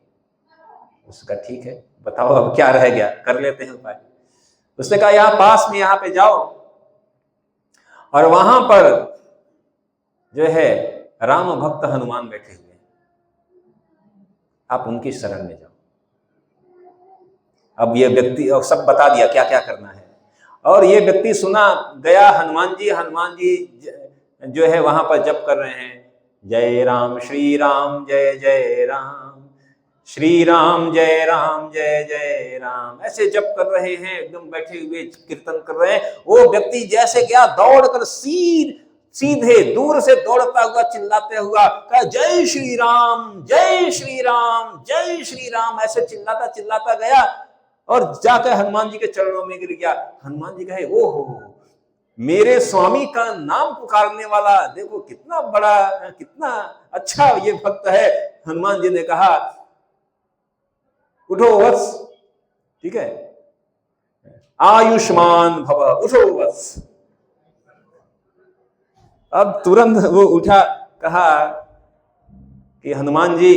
उसका ठीक है, बताओ अब क्या रह गया, कर लेते हैं उपाय। उसने कहा यहाँ पास में यहाँ पे जाओ और वहां पर जो है राम भक्त हनुमान बैठे हुए हैं, आप उनकी शरण में जाओ। अब ये व्यक्ति और सब बता दिया क्या क्या करना है। और ये व्यक्ति सुना गया, हनुमान जी जो है वहां पर जप कर रहे हैं, जय राम श्री राम जय जय राम, श्री राम जय जय राम, ऐसे जप कर रहे हैं, एकदम बैठे हुए कीर्तन कर रहे हैं। वो व्यक्ति जैसे गया दौड़कर सीधे दूर से दौड़ता हुआ चिल्लाते हुआ कहा जय श्री राम जय श्री राम जय श्री राम, ऐसे चिल्लाता चिल्लाता गया और जाकर हनुमान जी के चरणों में गिर गया। हनुमान जी कहे ओहो, मेरे स्वामी का नाम पुकारने वाला देखो कितना बड़ा, कितना अच्छा ये भक्त है। हनुमान जी ने कहा उठो वत्स, ठीक है, आयुष्मान भव, उठो वत्स। अब तुरंत वो उठा, कहा कि हनुमान जी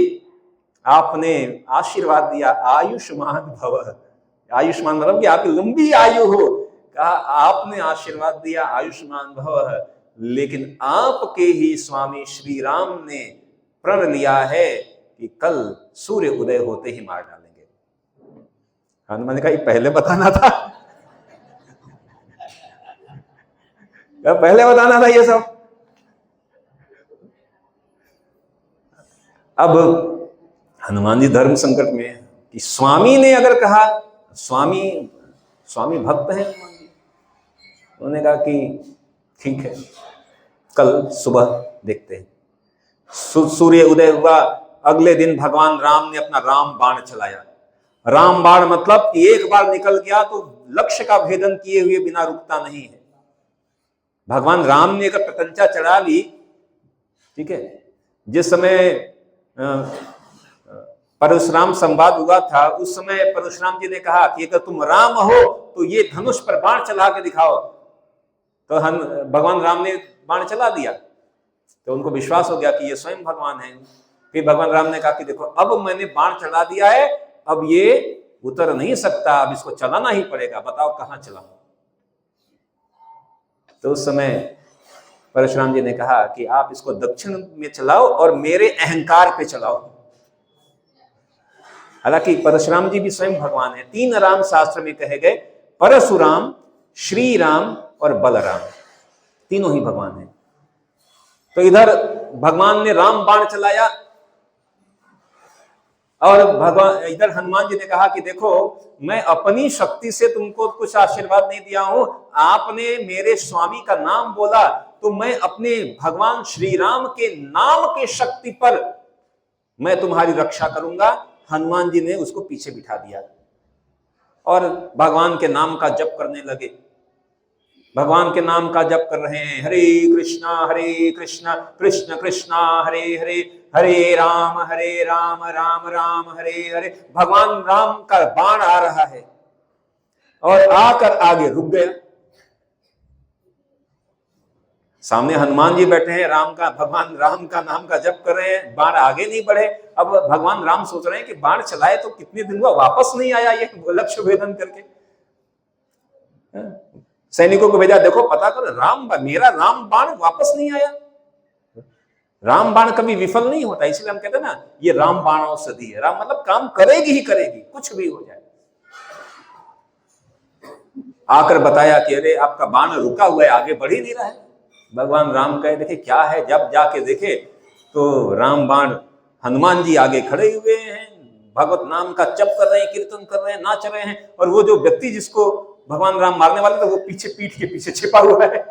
आपने आशीर्वाद दिया, आयुष्मान भव, आयुष्मान मतलब कि आपकी लंबी आयु हो। कहा आपने आशीर्वाद दिया आयुष्मान भव, लेकिन आपके ही स्वामी श्री राम ने प्रण लिया है कि कल सूर्य उदय होते ही मार डालेंगे। हनुमान ने कहा पहले बताना था, पहले बताना था ये सब। अब हनुमान जी धर्म संकट में है कि स्वामी ने अगर कहा, स्वामी भक्त है हनुमान जी, उन्होंने कहा कि ठीक है कल सुबह देखते हैं। सूर्य उदय हुआ अगले दिन भगवान राम ने अपना राम बाण चलाया। राम बाण मतलब कि एक बार निकल गया तो लक्ष्य का भेदन किए हुए बिना रुकता नहीं है। भगवान राम ने अगर प्रत्यंचा चढ़ा ली, ठीक है, जिस समय परशुराम संवाद हुआ था उस समय परशुराम जी ने कहा कि अगर तुम राम हो तो ये धनुष पर बाण चला के दिखाओ। तो भगवान राम ने बाण चला दिया तो उनको विश्वास हो गया कि ये स्वयं भगवान है। फिर भगवान राम ने कहा कि देखो अब मैंने बाण चला दिया है, अब ये उतर नहीं सकता, अब इसको चलाना ही पड़ेगा, बताओ कहां चलाऊं। तो उस समय परशुराम जी ने कहा कि आप इसको दक्षिण में चलाओ और मेरे अहंकार पे चलाओ। हालांकि परशुराम जी भी स्वयं भगवान है। 3 राम शास्त्र में कहे गए, परशुराम, श्री राम और बलराम, तीनों ही भगवान हैं। तो इधर भगवान ने राम बाण चलाया और भगवान इधर हनुमान जी ने कहा कि देखो मैं अपनी शक्ति से तुमको कुछ आशीर्वाद नहीं दिया हूं, आपने मेरे स्वामी का नाम बोला तो मैं अपने भगवान श्री राम के नाम के शक्ति पर मैं तुम्हारी रक्षा करूंगा। हनुमान जी ने उसको पीछे बिठा दिया और भगवान के नाम का जप करने लगे। भगवान के नाम का जप कर रहे हैं, हरे कृष्णा कृष्ण कृष्णा हरे हरे, हरे राम राम राम हरे हरे। भगवान राम का बाण आ रहा है और आकर आगे रुक गया। सामने हनुमान जी बैठे हैं, भगवान राम का नाम का जप कर रहे हैं, बाण आगे नहीं बढ़े। अब भगवान राम सोच रहे हैं कि बाण चलाए तो कितने दिन हुआ वापस नहीं आया ये लक्ष्य भेदन करके। सैनिकों को भेजा, देखो पता करो मेरा राम बाण वापस नहीं आया। राम बाण कभी विफल नहीं होता, इसलिए हम कहते हैं ना ये राम बाणौषधि है। राम मतलब काम करेगी ही करेगी, कुछ भी हो जाए। आकर बताया कि अरे आपका बाण रुका हुआ है, आगे बढ़ ही नहीं रहा है। भगवान राम कहे देखे क्या है, जब जाके देखे तो राम बाण, हनुमान जी आगे खड़े हुए हैं, भगवत नाम का जप कर रहे हैं, कीर्तन कर रहे हैं, नाच रहे हैं, और वो जो व्यक्ति जिसको भगवान राम मारने वाले थे वो पीछे पीठ के पीछे छिपा हुआ है।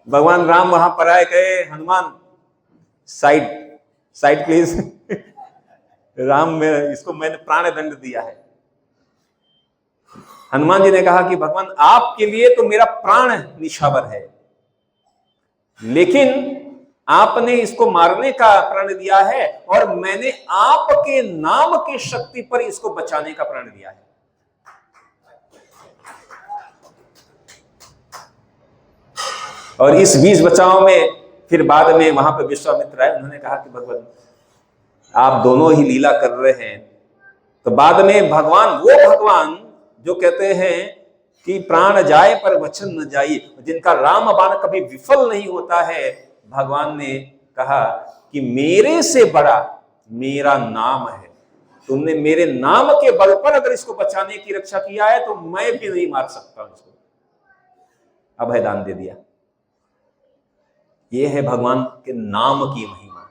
भगवान राम वहां पर आए, कहे हनुमान साइड प्लीज। राम में इसको मैंने प्राण दंड दिया है। हनुमान जी ने कहा कि भगवान आपके लिए तो मेरा प्राण निछावर है, लेकिन आपने इसको मारने का प्रण दिया है और मैंने आपके नाम के शक्ति पर इसको बचाने का प्रण दिया है। और इस बीच बचाव में फिर बाद में वहां पर विश्वामित्र आए, उन्होंने कहा कि भगवान आप दोनों ही लीला कर रहे हैं। तो बाद में भगवान जो कहते हैं कि प्राण जाए पर वचन न जाए, जिनका राम बाण कभी विफल नहीं होता है, भगवान ने कहा कि मेरे से बड़ा मेरा नाम है, तुमने मेरे नाम के बल पर अगर इसको बचाने की रक्षा किया है तो मैं भी नहीं मार सकता इसको। अभयदान दे दिया। यह है भगवान के नाम की महिमा।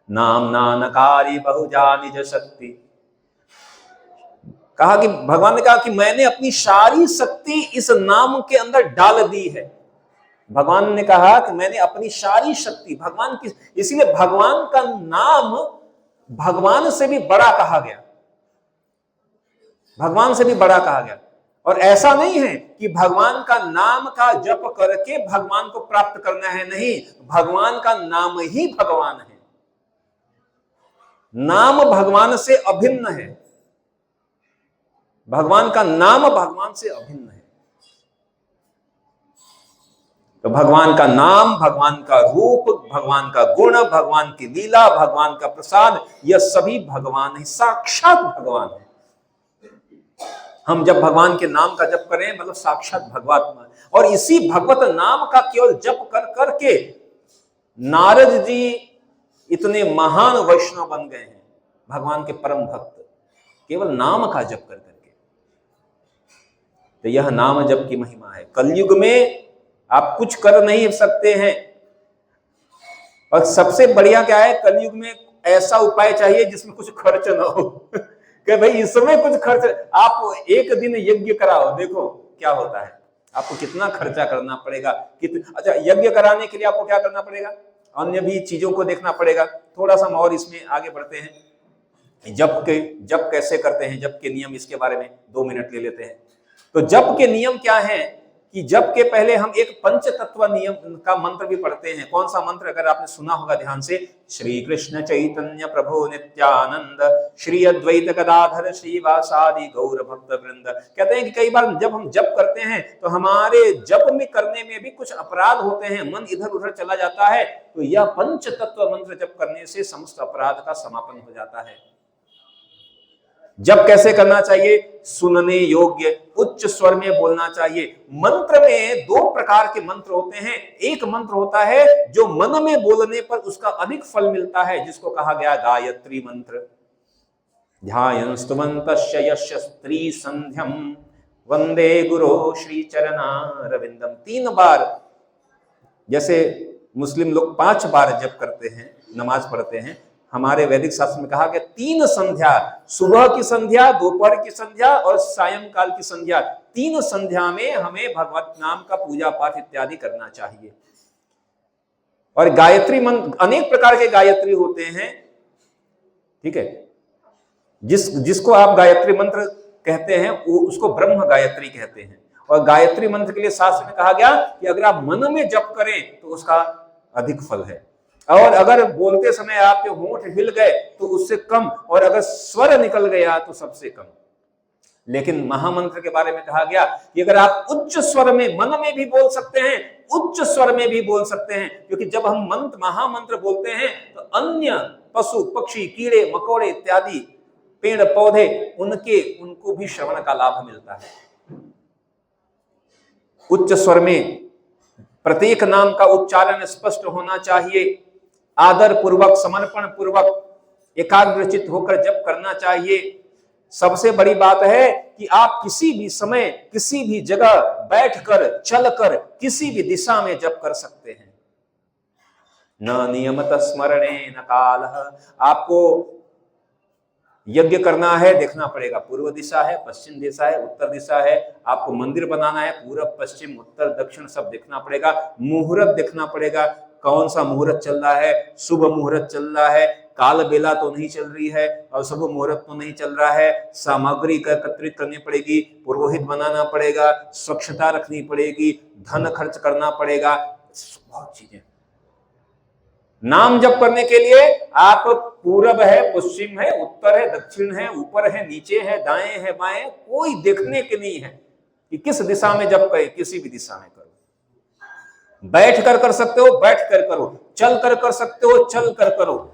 नाम नानकारी बहुजानिज शक्ति। कहा कि भगवान ने कहा कि मैंने अपनी सारी शक्ति इस नाम के अंदर डाल दी है। भगवान ने कहा कि मैंने अपनी सारी शक्ति, भगवान की, इसीलिए भगवान का नाम भगवान से भी बड़ा कहा गया, भगवान से भी बड़ा कहा गया। और ऐसा नहीं है कि भगवान का नाम का जप करके भगवान को प्राप्त करना है, नहीं, भगवान का नाम ही भगवान है। नाम भगवान से अभिन्न है, भगवान का नाम भगवान से अभिन्न है। तो भगवान का नाम, भगवान का रूप, भगवान का गुण, भगवान की लीला, भगवान का प्रसाद, यह सभी भगवान है, साक्षात भगवान है। हम जब भगवान के नाम का जप करें मतलब साक्षात भगवान, और इसी भगवत नाम का केवल जप कर करके नारद जी इतने महान वैष्णव बन गए हैं, भगवान के परम भक्त, केवल नाम का जप कर करके। तो यह नाम जप की महिमा है। कलयुग में आप कुछ कर नहीं सकते हैं, और सबसे बढ़िया क्या है, कलयुग में ऐसा उपाय चाहिए जिसमें कुछ खर्च ना हो। कि भाई इसमें कुछ खर्च, आप एक दिन यज्ञ कराओ, देखो क्या होता है, आपको कितना खर्चा करना पड़ेगा। अच्छा, यज्ञ कराने के लिए आपको क्या करना पड़ेगा, अन्य भी चीजों को देखना पड़ेगा। थोड़ा सा हम और इसमें आगे बढ़ते हैं। जप कैसे करते हैं, जप के नियम, इसके बारे में 2 मिनट ले लेते हैं। तो जप के नियम क्या है कि जप के पहले हम एक पंच तत्व नियम का मंत्र भी पढ़ते हैं। कौन सा मंत्र, अगर आपने सुना होगा ध्यान से, श्री कृष्ण चैतन्य प्रभु नित्यानंद श्री अद्वैत गदाधर श्रीवासादि गौर भक्त वृंद। कहते हैं कि कई बार जब हम जप करते हैं तो हमारे जप में करने में भी कुछ अपराध होते हैं, मन इधर उधर चला जाता है, तो यह पंच तत्व मंत्र जप करने से समस्त अपराध का समापन हो जाता है। जप कैसे करना चाहिए, सुनने योग्य उच्च स्वर में बोलना चाहिए। मंत्र में 2 प्रकार के मंत्र होते हैं। एक मंत्र होता है जो मन में बोलने पर उसका अधिक फल मिलता है, जिसको कहा गया गायत्री मंत्र। ध्यान स्तुवन्तस्य यस्य स्त्री संध्यम वंदे गुरो श्री चरणारविंदम। 3 बार, जैसे मुस्लिम लोग 5 बार जप करते हैं, नमाज पढ़ते हैं, हमारे वैदिक शास्त्र में कहा गया 3 संध्या, सुबह की संध्या, दोपहर की संध्या और सायंकाल की संध्या, 3 संध्या में हमें भगवत नाम का पूजा पाठ इत्यादि करना चाहिए। और गायत्री मंत्र, अनेक प्रकार के गायत्री होते हैं, ठीक है। जिसको आप गायत्री मंत्र कहते हैं वो उसको ब्रह्म गायत्री कहते हैं। और गायत्री मंत्र के लिए शास्त्र में कहा गया कि अगर आप मन में जप करें तो उसका अधिक फल है, और अगर बोलते समय आपके होंठ हिल गए तो उससे कम, और अगर स्वर निकल गया तो सबसे कम। लेकिन महामंत्र के बारे में कहा गया कि अगर आप उच्च स्वर में, मन में भी बोल सकते हैं, उच्च स्वर में भी बोल सकते हैं, क्योंकि जब हम मंत्र महामंत्र बोलते हैं तो अन्य पशु पक्षी कीड़े मकोड़े इत्यादि पेड़ पौधे उनको भी श्रवण का लाभ मिलता है। उच्च स्वर में प्रत्येक नाम का उच्चारण स्पष्ट होना चाहिए, आदर पूर्वक, समर्पण पूर्वक, एकाग्रचित होकर जप करना चाहिए। सबसे बड़ी बात है कि आप किसी भी समय, किसी भी जगह बैठकर, चलकर, किसी भी दिशा में जप कर सकते हैं। न नियमत स्मरणे न कालः। आपको यज्ञ करना है, देखना पड़ेगा पूर्व दिशा है, पश्चिम दिशा है, उत्तर दिशा है। आपको मंदिर बनाना है, पूरब पश्चिम उत्तर दक्षिण सब देखना पड़ेगा। मुहूर्त देखना पड़ेगा, कौन सा मुहूर्त चल रहा है, शुभ मुहूर्त चल रहा है, काल बेला तो नहीं चल रही है, और शुभ मुहूर्त तो नहीं चल रहा है। सामग्री का एकत्रित करनी पड़ेगी, पुरोहित बनाना पड़ेगा, स्वच्छता रखनी पड़ेगी, धन खर्च करना पड़ेगा, बहुत चीजें। नाम जप करने के लिए आप पूरब है, पश्चिम है, उत्तर है, दक्षिण है, ऊपर है, नीचे है, दाएं है, बाएं, कोई देखने के नहीं है कि किस दिशा में जप करें। किसी भी दिशा में करो। बैठ कर कर सकते हो, बैठ कर करो, चल कर कर सकते हो, चल कर करो।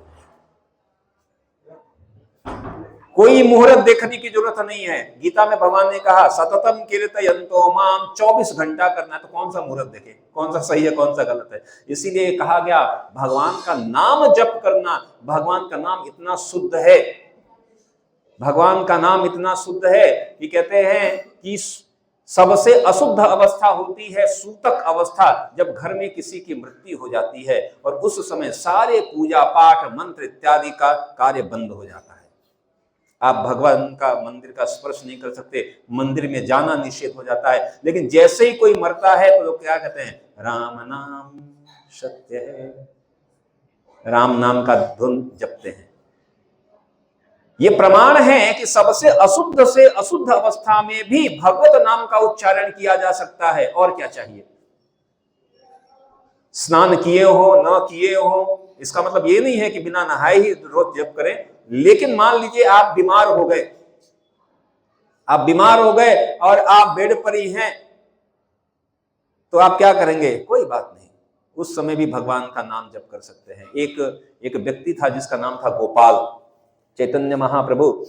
कोई मुहूर्त देखने की जरूरत नहीं है। गीता में भगवान ने कहा सततम कीर्तयन्तो माम, 24 घंटा करना है। तो कौन सा मुहूर्त देखे, कौन सा सही है, कौन सा गलत है। इसीलिए कहा गया भगवान का नाम जप करना। भगवान का नाम इतना शुद्ध है, भगवान का नाम इतना शुद्ध है कि कहते हैं कि सबसे अशुद्ध अवस्था होती है सूतक अवस्था, जब घर में किसी की मृत्यु हो जाती है और उस समय सारे पूजा पाठ मंत्र इत्यादि का कार्य बंद हो जाता है। आप भगवान का मंदिर का स्पर्श नहीं कर सकते, मंदिर में जाना निषेध हो जाता है। लेकिन जैसे ही कोई मरता है तो लोग क्या कहते हैं, राम नाम सत्य है, राम नाम का धुन जपते हैं। ये प्रमाण है कि सबसे अशुद्ध से अशुद्ध अवस्था में भी भगवत नाम का उच्चारण किया जा सकता है। और क्या चाहिए। स्नान किए हो न किए हो, इसका मतलब ये नहीं है कि बिना नहाए ही रोज जप करें। लेकिन मान लीजिए आप बीमार हो गए, आप बीमार हो गए और आप बेड पर ही हैं, तो आप क्या करेंगे, कोई बात नहीं, उस समय भी भगवान का नाम जप कर सकते हैं। एक व्यक्ति था जिसका नाम था गोपाल। चैतन्य महाप्रभु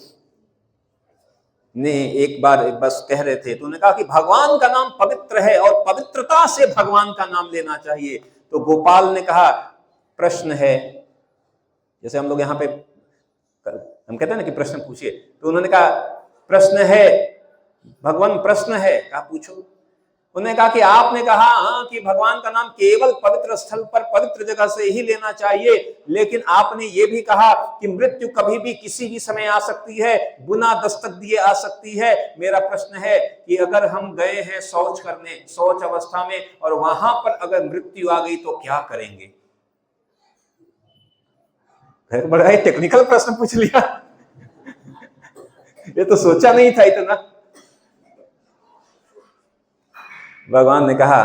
ने एक बार बस कह रहे थे तो उन्होंने कहा कि भगवान का नाम पवित्र है और पवित्रता से भगवान का नाम लेना चाहिए। तो गोपाल ने कहा प्रश्न है, जैसे हम लोग यहाँ पे हम कहते हैं ना कि प्रश्न पूछिए, तो उन्होंने कहा प्रश्न है भगवान, प्रश्न है, कहा पूछो। उन्होंने कहा कि आपने कहा कि भगवान का नाम केवल पवित्र स्थल पर पवित्र जगह से ही लेना चाहिए, लेकिन आपने ये भी कहा कि मृत्यु कभी भी किसी भी समय आ सकती है, बिना दस्तक दिए आ सकती है। मेरा प्रश्न है कि अगर हम गए हैं शौच करने, शौच अवस्था में, और वहां पर अगर मृत्यु आ गई तो क्या करेंगे। बड़ा ही टेक्निकल प्रश्न पूछ लिया, ये तो सोचा नहीं था इतना। भगवान ने कहा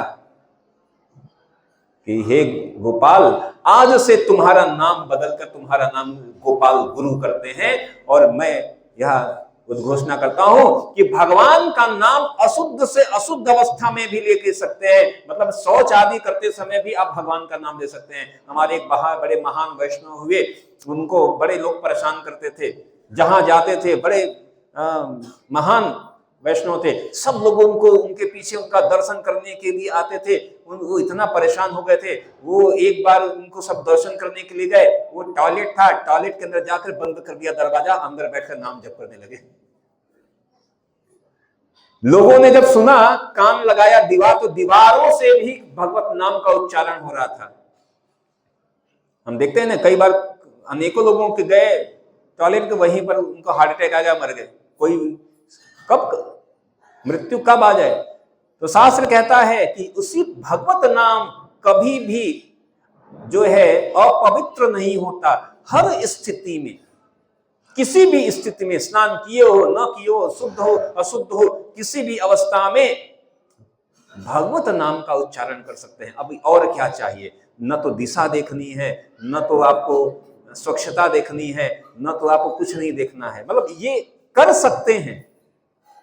कि हे गोपाल, आज से तुम्हारा नाम बदलकर तुम्हारा नाम गोपाल गुरु करते हैं, और मैं यह उद्घोषणा करता हूं कि भगवान का नाम अशुद्ध से अशुद्ध अवस्था में भी लेके सकते हैं, मतलब शौच आदि करते समय भी आप भगवान का नाम ले सकते हैं। हमारे एक बड़े महान वैष्णव हुए, उनको बड़े लोग परेशान करते थे, जहां जाते थे बड़े महान वैष्णव थे, सब लोग उनको उनके पीछे उनका दर्शन करने के लिए आते थे। वो इतना परेशान हो गए थे, वो एक बार उनको सब दर्शन करने के लिए गए, वो टॉयलेट था, टॉयलेट के अंदर जाकर बंद कर दिया दरवाजा, अंदर बैठकर नाम जप करने लगे। लोगों ने जब सुना, कान लगाया दीवार, तो दीवारों से भी भगवत नाम का उच्चारण हो रहा था। हम देखते हैं ना, कई बार अनेकों लोगों के गए टॉयलेट के, वहीं पर उनको हार्ट अटैक आ गया, मर गए। कोई कब मृत्यु कब आ जाए, तो शास्त्र कहता है कि उसी भगवत नाम कभी भी जो है अपवित्र नहीं होता। हर स्थिति में, किसी भी स्थिति में, स्नान किए हो न किए हो, शुद्ध हो अशुद्ध हो, किसी भी अवस्था में भगवत नाम का उच्चारण कर सकते हैं। अब और क्या चाहिए? न तो दिशा देखनी है, न तो आपको स्वच्छता देखनी है, न तो आपको कुछ नहीं देखना है, मतलब ये कर सकते हैं,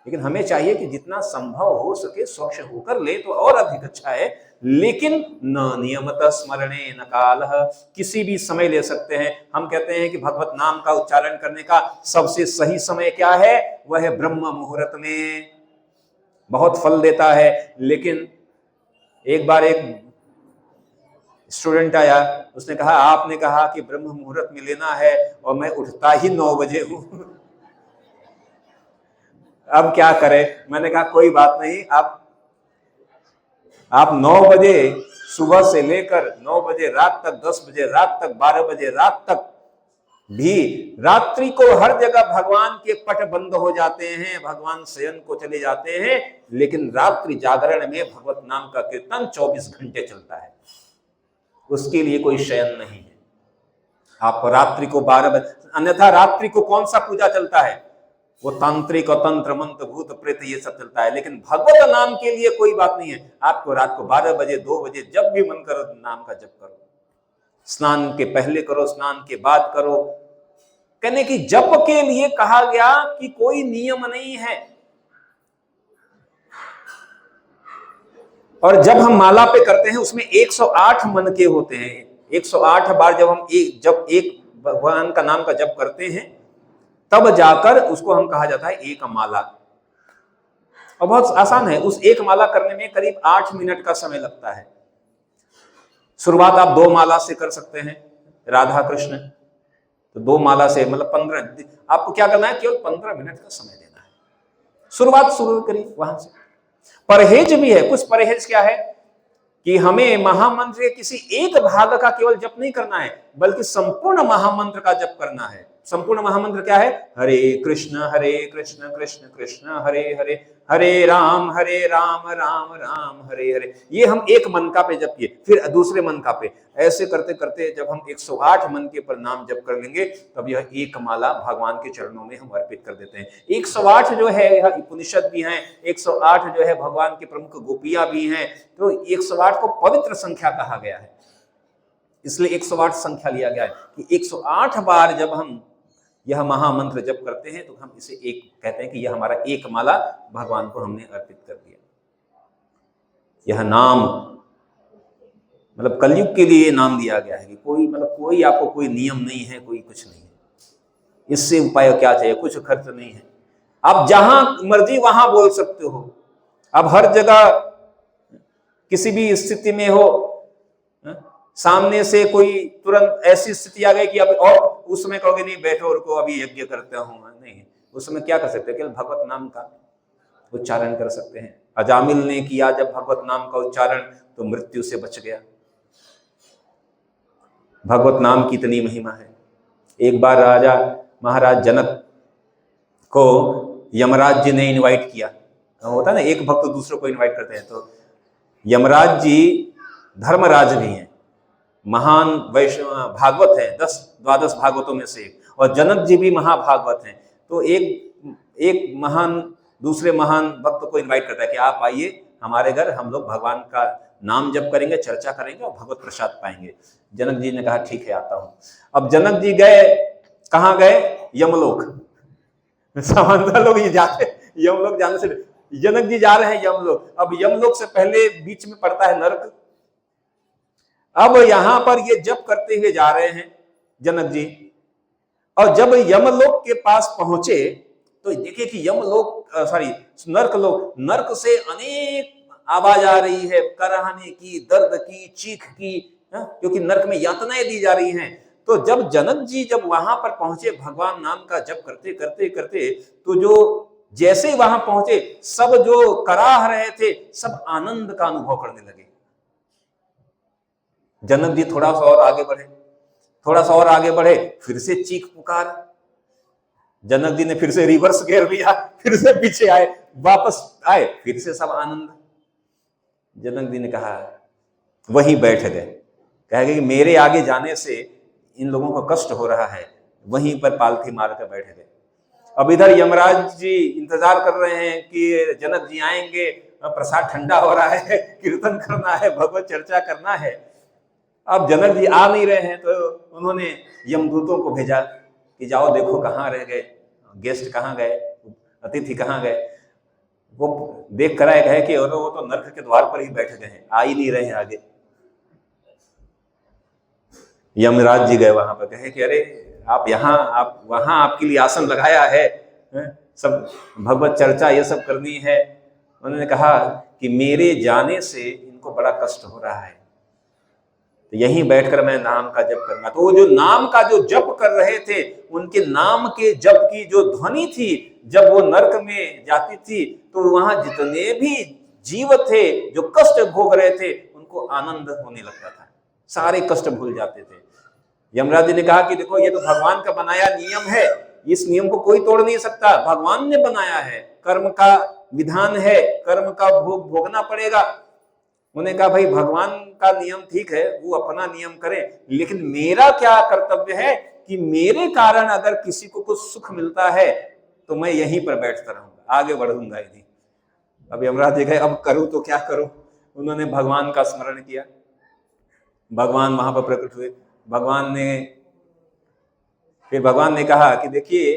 लेकिन हमें चाहिए कि जितना संभव हो सके स्वच्छ होकर ले तो और अधिक अच्छा है। लेकिन न नियमतः स्मरणे न कालः, किसी भी समय ले सकते हैं। हम कहते हैं कि भगवत नाम का उच्चारण करने का सबसे सही समय क्या है? वह है ब्रह्म मुहूर्त में, बहुत फल देता है। लेकिन एक बार एक स्टूडेंट आया, उसने कहा आपने कहा कि ब्रह्म मुहूर्त में लेना है और मैं उठता ही 9 बजे हूं, अब क्या करें? मैंने कहा कोई बात नहीं, आप 9 बजे सुबह से लेकर 9 बजे रात तक, 10 बजे रात तक, 12 बजे रात तक भी, रात्रि को हर जगह भगवान के पट बंद हो जाते हैं, भगवान शयन को चले जाते हैं, लेकिन रात्रि जागरण में भगवत नाम का कीर्तन 24 घंटे चलता है, उसके लिए कोई शयन नहीं है। आप रात्रि को 12 बजे, अन्यथा रात्रि को कौन सा पूजा चलता है? वो तांत्रिक और तंत्र मंत्र भूत प्रेत ये सब चलता है, लेकिन भगवत नाम के लिए कोई बात नहीं है। आपको रात को 12 बजे 2 बजे जब भी मन करो नाम का जप करो, स्नान के पहले करो, स्नान के बाद करो। कहने की जप के लिए कहा गया कि कोई नियम नहीं है। और जब हम माला पे करते हैं उसमें 108 मन के होते हैं। 108 बार जब हम एक भगवान का नाम का जप करते हैं तब जाकर उसको हम कहा जाता है एक माला। और बहुत आसान है, उस एक माला करने में करीब 8 मिनट का समय लगता है। शुरुआत आप 2 माला से कर सकते हैं, राधा कृष्ण, तो 2 माला से मतलब 15, आपको क्या करना है, केवल 15 मिनट का समय देना है। शुरुआत शुरू करिए वहां से। परहेज भी है, कुछ परहेज क्या है कि हमें महामंत्र के किसी एक भाग का केवल जप नहीं करना है, बल्कि संपूर्ण महामंत्र का जप करना है। संपूर्ण महामंत्र क्या है? हरे कृष्ण कृष्ण कृष्ण हरे हरे, हरे राम राम राम हरे हरे। ये हम एक मनका पे जप किए, फिर दूसरे मनका पे, ऐसे करते करते जब हम 108 मन के पर नाम जप कर लेंगे तब यह एक माला भगवान के चरणों में हम अर्पित कर देते हैं। 108 जो है यह उपनिषद भी हैं, 108 जो है भगवान की प्रमुख गोपियां भी हैं, तो 108 को पवित्र संख्या कहा गया है, इसलिए 108 संख्या लिया गया है कि 108 बार जब हम यह महामंत्र जप करते हैं तो हम इसे एक कहते हैं कि यह हमारा एक माला भगवान को हमने अर्पित कर दिया। यह नाम मतलब कलयुग के लिए नाम दिया गया है कि कोई आपको कोई नियम नहीं है, कोई कुछ नहीं है, इससे उपाय क्या चाहिए, कुछ खर्च नहीं है, आप जहां मर्जी वहां बोल सकते हो। अब हर जगह किसी भी स्थिति में हो, सामने से कोई तुरंत ऐसी स्थिति आ गई कि अब और उस समय कहोगे नहीं बैठो रुको अभी यज्ञ करते हूं, नहीं, उस समय क्या कर सकते हैं, केवल भगवत नाम का उच्चारण कर सकते हैं। अजामिल ने किया जब भगवत नाम का उच्चारण तो मृत्यु से बच गया। भगवत नाम की इतनी महिमा है। एक बार राजा महाराज जनक को यमराज जी ने इनवाइट किया, होता है ना एक भक्त दूसरे को इनवाइट करते हैं, तो यमराज जी धर्मराज भी हैं, महान वैष्णव भागवत है, 10-12 भागवतों में से एक, और जनक जी भी महाभागवत हैं। तो एक महान दूसरे महान भक्त को इनवाइट करता है कि आप आइए हमारे घर, हम लोग भगवान का नाम जप करेंगे, चर्चा करेंगे और भगवत प्रसाद पाएंगे। जनक जी ने कहा ठीक है आता हूं। अब जनक जी गए, कहाँ गए? यमलोक। सामान्य लोग ये जाते यमलोक जाने से, जनक जी जा रहे हैं यमलोक। अब यमलोक से पहले बीच में पड़ता है नरक। अब यहां पर ये जप करते हुए जा रहे हैं जनक जी, और जब यमलोक के पास पहुंचे तो देखिए कि नर्क से अनेक आवाज आ रही है, कराहने की, दर्द की, चीख की, क्योंकि नर्क में यातनाएं दी जा रही हैं। तो जब जनक जी जब वहां पर पहुंचे भगवान नाम का जप करते करते करते, तो जो जैसे ही वहां पहुंचे सब जो कराह रहे थे सब आनंद का अनुभव करने लगे। जनक जी थोड़ा सा और आगे बढ़े, थोड़ा सा और आगे बढ़े, फिर से चीख पुकार। जनक जी ने फिर से रिवर्स गियर लिया, फिर से पीछे आए, वापस आए, फिर से सब आनंद। जनक जी ने कहा, वहीं बैठ गए, कहेगा कि मेरे आगे जाने से इन लोगों को कष्ट हो रहा है, वहीं पर पालथी मार कर बैठ गए। अब इधर यमराज जी इंतजार कर रहे हैं कि जनक जी आएंगे, प्रसाद ठंडा हो रहा है, कीर्तन करना है, भगवत चर्चा करना है। अब जनक जी आ नहीं रहे हैं तो उन्होंने यमदूतों को भेजा कि जाओ देखो कहाँ रह गए, गेस्ट कहाँ गए, अतिथि कहाँ गए। वो देख कर आए, कहे कि वो तो नरक के द्वार पर ही बैठे गए हैं, आ ही नहीं रहे हैं आगे। यमराज जी गए वहां पर, कहे कि अरे आप यहाँ, आप वहां आपके लिए आसन लगाया है, सब भगवत चर्चा ये सब करनी है। उन्होंने कहा कि मेरे जाने से इनको बड़ा कष्ट हो रहा है, तो यहीं बैठकर मैं नाम का जप करूंगा। तो वो जो नाम का जो जप कर रहे थे, उनके नाम के जप की जो ध्वनि थी, जब वो नरक में जाती थी तो वहां जितने भी जीव थे जो कष्ट भोग रहे थे उनको आनंद होने लगता था, सारे कष्ट भूल जाते थे। यमराज जी ने कहा कि देखो ये तो भगवान का बनाया नियम है, इस नियम को कोई तोड़ नहीं सकता, भगवान ने बनाया है, कर्म का विधान है, कर्म का भोग भोगना पड़ेगा। उन्होंने कहा भाई भगवान का नियम ठीक है, वो अपना नियम करे, लेकिन मेरा क्या कर्तव्य है कि मेरे कारण अगर किसी को कुछ सुख मिलता है तो मैं यहीं पर बैठता रहूंगा, आगे बढ़ूंगा ही नहीं। अब यमराज जी कहे अब करूं तो क्या करूं। उन्होंने भगवान का स्मरण किया, भगवान वहां पर प्रकट हुए। फिर भगवान ने कहा कि देखिए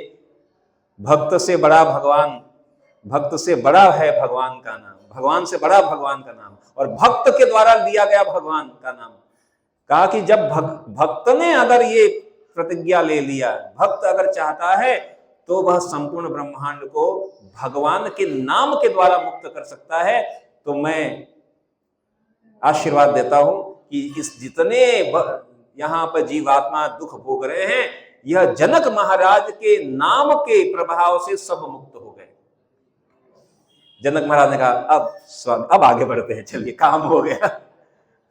भक्त से बड़ा भगवान, भक्त से बड़ा है भगवान का नाम, भगवान से बड़ा भगवान का नाम, और भक्त के द्वारा दिया गया भगवान का नाम। कहा कि जब भक्त ने अगर ये प्रतिज्ञा ले लिया, भक्त अगर चाहता है तो वह संपूर्ण ब्रह्मांड को भगवान के नाम के द्वारा मुक्त कर सकता है। तो मैं आशीर्वाद देता हूं कि इस जितने यहां पर जीवात्मा दुख भोग रहे हैं, यह जनक महाराज के नाम के प्रभाव से सब मुक्त हो गए। जनक महाराज ने कहा अब आगे बढ़ते हैं, चलिए काम हो गया।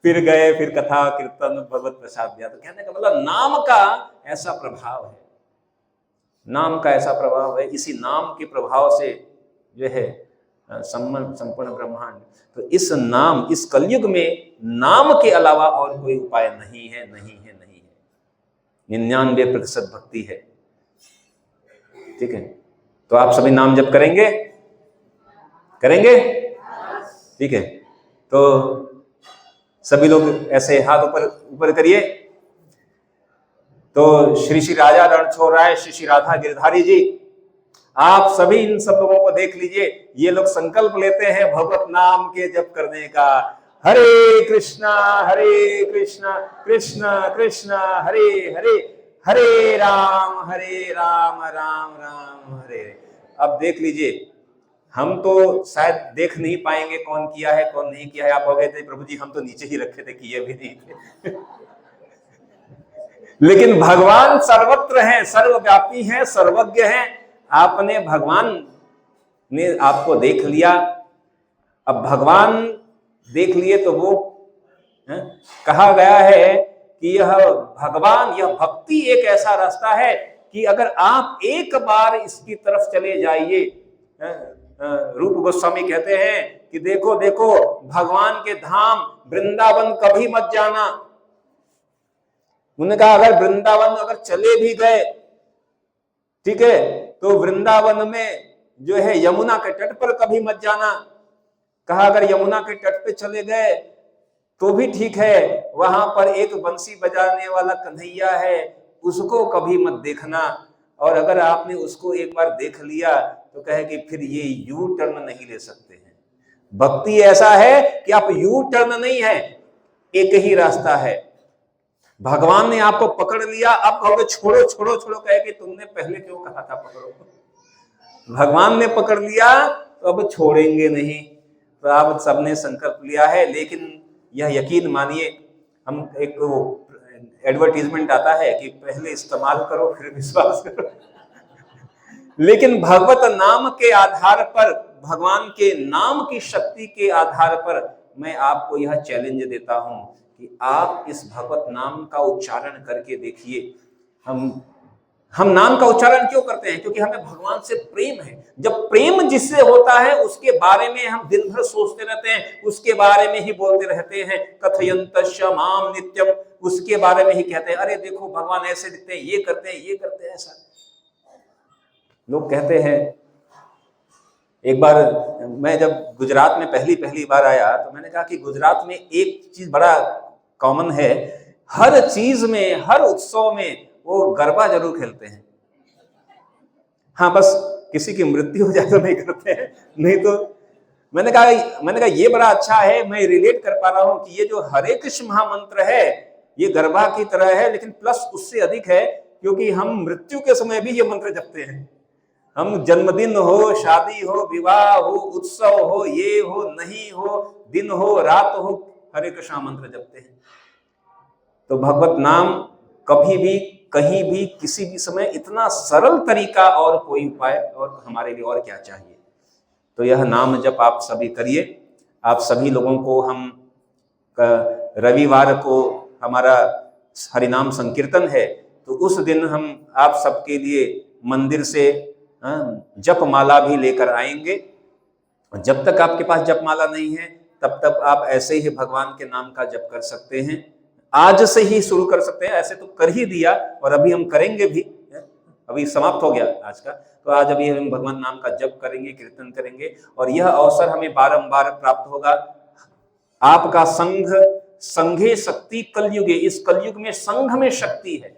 फिर गए, फिर कथा कीर्तन भगवत प्रसाद दिया। तो कहने का मतलब नाम का ऐसा प्रभाव है, नाम का ऐसा प्रभाव है, इसी नाम के प्रभाव से जो है संपूर्ण ब्रह्मांड। तो इस नाम, इस कलयुग में नाम के अलावा और कोई उपाय नहीं है, नहीं है, नहीं है। 99% भक्ति है। ठीक है, तो आप सभी नाम जप करेंगे, करेंगे? ठीक है, तो सभी लोग ऐसे हाथ ऊपर करिए। तो श्री श्री राजा रणछोड़राय, श्री श्री राधा गिरधारी जी, आप सभी इन सब लोगों को देख लीजिए, ये लोग संकल्प लेते हैं भगवत नाम के जप करने का। हरे कृष्णा कृष्ण कृष्ण हरे हरे, हरे राम राम राम हरे। अब देख लीजिए, हम तो शायद देख नहीं पाएंगे कौन किया है कौन नहीं किया है। आप हो गए थे प्रभु जी, हम तो नीचे ही रखे थे, किए भी नहीं थे। लेकिन भगवान सर्वत्र हैं, सर्वव्यापी हैं, सर्वज्ञ हैं। आपने, भगवान ने आपको देख लिया। अब भगवान देख लिए तो वो कहा गया है कि यह भगवान, यह भक्ति एक ऐसा रास्ता है कि अगर आप एक बार इसकी तरफ चले जाइए, रूप गोस्वामी कहते हैं कि देखो देखो भगवान के धाम वृंदावन कभी मत जाना, उन्होंने कहा अगर वृंदावन अगर चले भी गए, ठीक है, तो वृंदावन में जो है यमुना के तट पर कभी मत जाना। कहा अगर यमुना के तट पे चले गए तो भी ठीक है, वहां पर एक बंसी बजाने वाला कन्हैया है, उसको कभी मत देखना। और अगर आपने उसको एक बार देख लिया तो कहे कि फिर ये यू टर्न नहीं ले सकते हैं। भक्ति ऐसा है कि आप यू टर्न नहीं है, एक ही रास्ता है। भगवान ने आपको पकड़ लिया, अब कहोगे छोड़ो छोड़ो छोड़ो, कहे कि तुमने पहले क्यों कहा था पकड़ो। भगवान ने पकड़ लिया तो अब छोड़ेंगे नहीं। तो आप सबने संकल्प लिया है, लेकिन यह यकीन मानिए, हम एक एडवर्टीजमेंट आता है कि पहले इस्तेमाल करो फिर विश्वास करो। लेकिन भगवत नाम के आधार पर, भगवान के नाम की शक्ति के आधार पर मैं आपको यह चैलेंज देता हूं कि आप इस भगवत नाम का उच्चारण करके देखिए। हम नाम का उच्चारण क्यों करते हैं? क्योंकि हमें भगवान से प्रेम है। जब प्रेम जिससे होता है उसके बारे में हम दिन भर सोचते रहते हैं, उसके बारे में ही बोलते रहते हैं। कथयन्तश्च माम नित्यम, उसके बारे में ही कहते हैं, अरे देखो भगवान ऐसे दिखते हैं, ये करते हैं, ये करते हैं। ऐसा लोग कहते हैं। एक बार मैं जब गुजरात में पहली बार आया तो मैंने कहा कि गुजरात में एक चीज बड़ा कॉमन है, हर चीज में, हर उत्सव में वो गरबा जरूर खेलते हैं। हाँ, बस किसी की मृत्यु हो जाए तो नहीं करते हैं, नहीं तो मैंने कहा ये बड़ा अच्छा है, मैं रिलेट कर पा रहा हूं कि ये जो हरे कृष्ण महामंत्र है ये गरबा की तरह है, लेकिन प्लस उससे अधिक है, क्योंकि हम मृत्यु के समय भी ये मंत्र जपते हैं। हम जन्मदिन हो, शादी हो, विवाह हो, उत्सव हो, ये हो नहीं हो, दिन हो रात हो, हरे कृष्ण मंत्र जपते हैं। तो भगवत नाम कभी भी, कहीं भी, किसी भी समय इतना सरल तरीका और कोई उपाय और हमारे लिए और क्या चाहिए। तो यह नाम जप आप सभी करिए। आप सभी लोगों को हम रविवार को हमारा हरिनाम संकीर्तन है, तो उस दिन हम आप सबके लिए मंदिर से जप माला भी लेकर आएंगे। जब तक आपके पास जप माला नहीं है तब तक आप ऐसे ही भगवान के नाम का जप कर सकते हैं। आज से ही शुरू कर सकते हैं, ऐसे तो कर ही दिया और अभी हम करेंगे भी, अभी समाप्त हो गया आज का। तो आज अभी हम भगवान नाम का जप करेंगे, कीर्तन करेंगे, और यह अवसर हमें बारंबार प्राप्त होगा। आपका संघ, संघे शक्ति कलयुगे, इस कलयुग में संघ में शक्ति है।